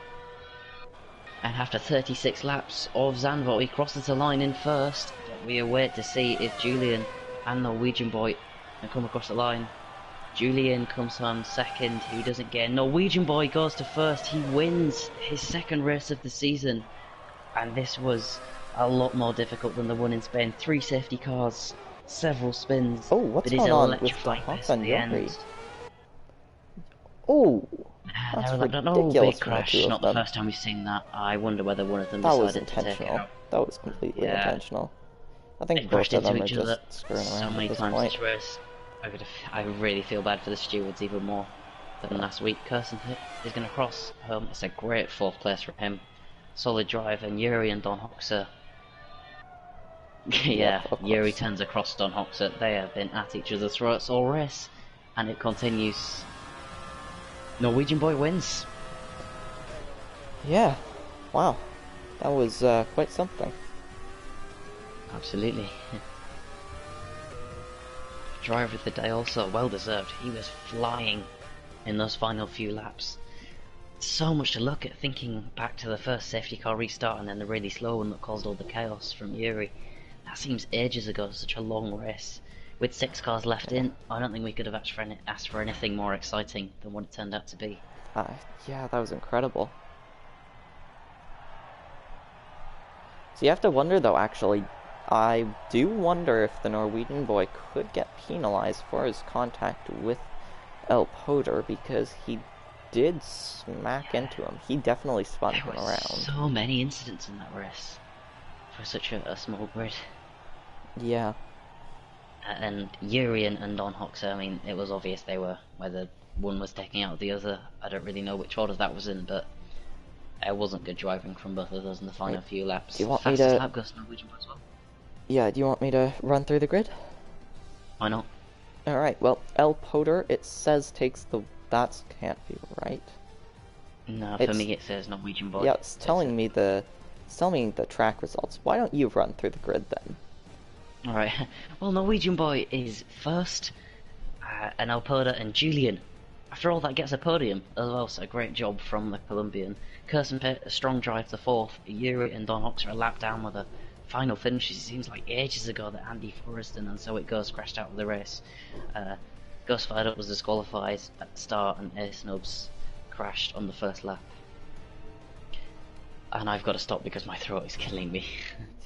And after 36 laps of Zandvoort, he crosses the line in first. But we await to see if Julian and Norwegian Boy can come across the line. Julian comes home second, he doesn't get. Norwegian Boy goes to first, he wins his second race of the season. And this was a lot more difficult than the one in Spain. 3 safety cars, several spins. Oh, what's but his going on with Don electrifying pace Hoxha at and the Yuri? end. Oh, that's There was ridiculous big from the crash, two of not the them. first time we've seen that. I wonder whether one of them That was decided to take it intentional. out. That was completely Yeah. intentional. I They think both crashed of into them are each other just screwing so around many at this times point. this race. I really feel bad for the stewards even more than last week. Kirsten is going to cross home. It's a great 4th place for him. Solid drive, and Yuri and Don Hoxha. Yeah, Yep, of Yuri course. turns across Don Hoxha. They have been at each other's throats all race, and it continues. Norwegian Boy wins. Yeah, wow, that was quite something. Absolutely. Driver of the day also, well deserved. He was flying in those final few laps. So much to look at, thinking back to the first safety car restart and then the really slow one that caused all the chaos from Yuri. That seems ages ago, such a long race. With 6 cars left in, I don't think we could have asked for anything more exciting than what it turned out to be. Yeah, that was incredible. So you have to wonder, though, actually, I do wonder if the Norwegian Boy could get penalized for his contact with Poder, because he did smack into him. He definitely spun There him were around. so many incidents in that race for such a small grid. Yeah. And Yuri and Don Hoxha, I mean, it was obvious they were, whether one was taking out the other. I don't really know which order that was in, but It wasn't good driving from both of those in the final Right. few Do laps. you want me Fastest to... lap goes to Norwegian as well. Yeah, do you want me to run through the grid? Why not? Alright, well, El Poder, it says takes the... That can't be right. No, for It's... me it says Norwegian boy. Yeah, it's telling me the... It's telling me the track results. Why don't you run through the grid then? Alright, well, Norwegian boy is first, and Alpoda and Julian. After all, that gets a podium as well, so great job from the Colombian. Kirsten Pitt, a strong drive to fourth. Yuri and Don Hawks are a lap down with a final finish. It seems like ages ago that Andy Forreston and So It Goes crashed out of the race. Gus Fired Up was disqualified at the start, and Ace Nubs crashed on the first lap. And I've got to stop because my throat is killing me.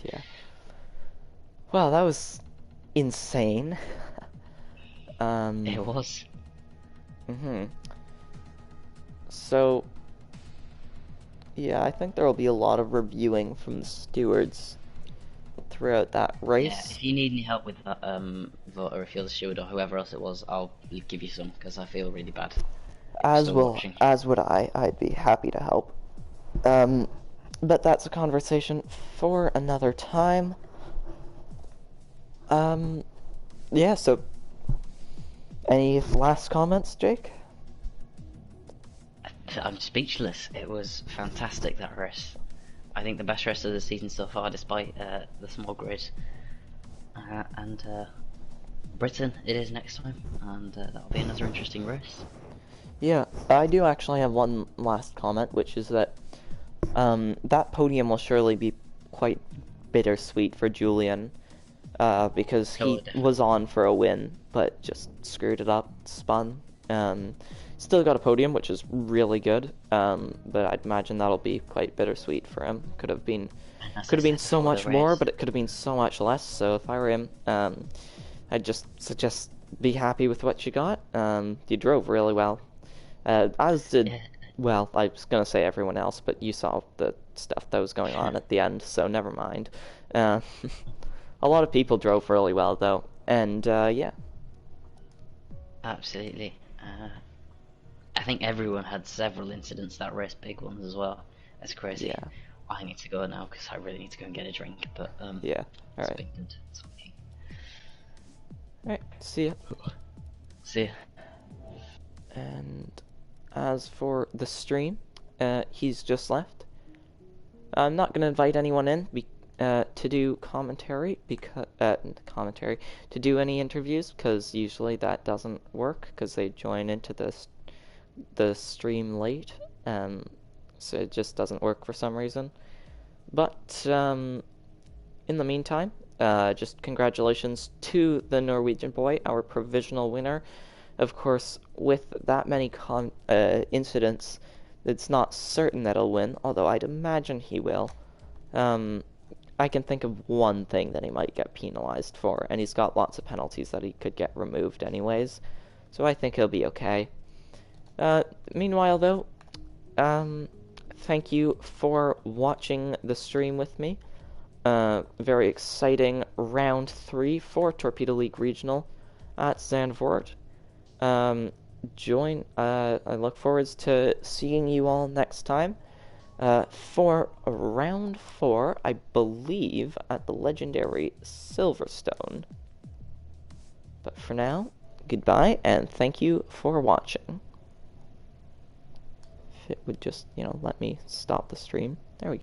Yeah. Well, that was insane. It was. So, yeah, I think there will be a lot of reviewing from the stewards throughout that race. Yeah, if you need any help with that vote, or if you're the steward or whoever else it was, I'll give you some because I feel really bad. As would I. I'd be happy to help. But that's a conversation for another time. Yeah, so any last comments, Jake? I'm speechless. It was fantastic, that race. I think the best race of the season so far, despite the small grid. And Britain it is next time, and that'll be another interesting race. Yeah, I do actually have one last comment, which is that that podium will surely be quite bittersweet for Julian, because he was on for a win, but just screwed it up, spun. Still got a podium, which is really good, but I'd imagine that'll be quite bittersweet for him. Could have been so much more, but it could have been so much less. So if I were him, I'd just suggest be happy with what you got. You drove really well, as did, well, I was gonna say everyone else, but you saw the stuff that was going on at the end, so never mind. A lot of people drove really well though, and yeah. Absolutely. I think everyone had several incidents that race, big ones as well. That's crazy. Yeah. I need to go now because I really need to go and get a drink. But yeah. All right. All right. See ya. See ya. And as for the stream, he's just left. I'm not gonna invite anyone in to do commentary to do any interviews, because usually that doesn't work because they join into the stream late, so it just doesn't work for some reason. But in the meantime, just congratulations to the Norwegian boy, our provisional winner. Of course, with that many incidents, it's not certain that he'll win, although I'd imagine he will. I can think of one thing that he might get penalized for, and he's got lots of penalties that he could get removed anyways, so I think he'll be okay. Meanwhile, though, thank you for watching the stream with me. Very exciting round 3 for Torpedo League Regional at Zandvoort. I look forward to seeing you all next time for round 4, I believe, at the legendary Silverstone. But for now, goodbye, and thank you for watching. If it would just, let me stop the stream.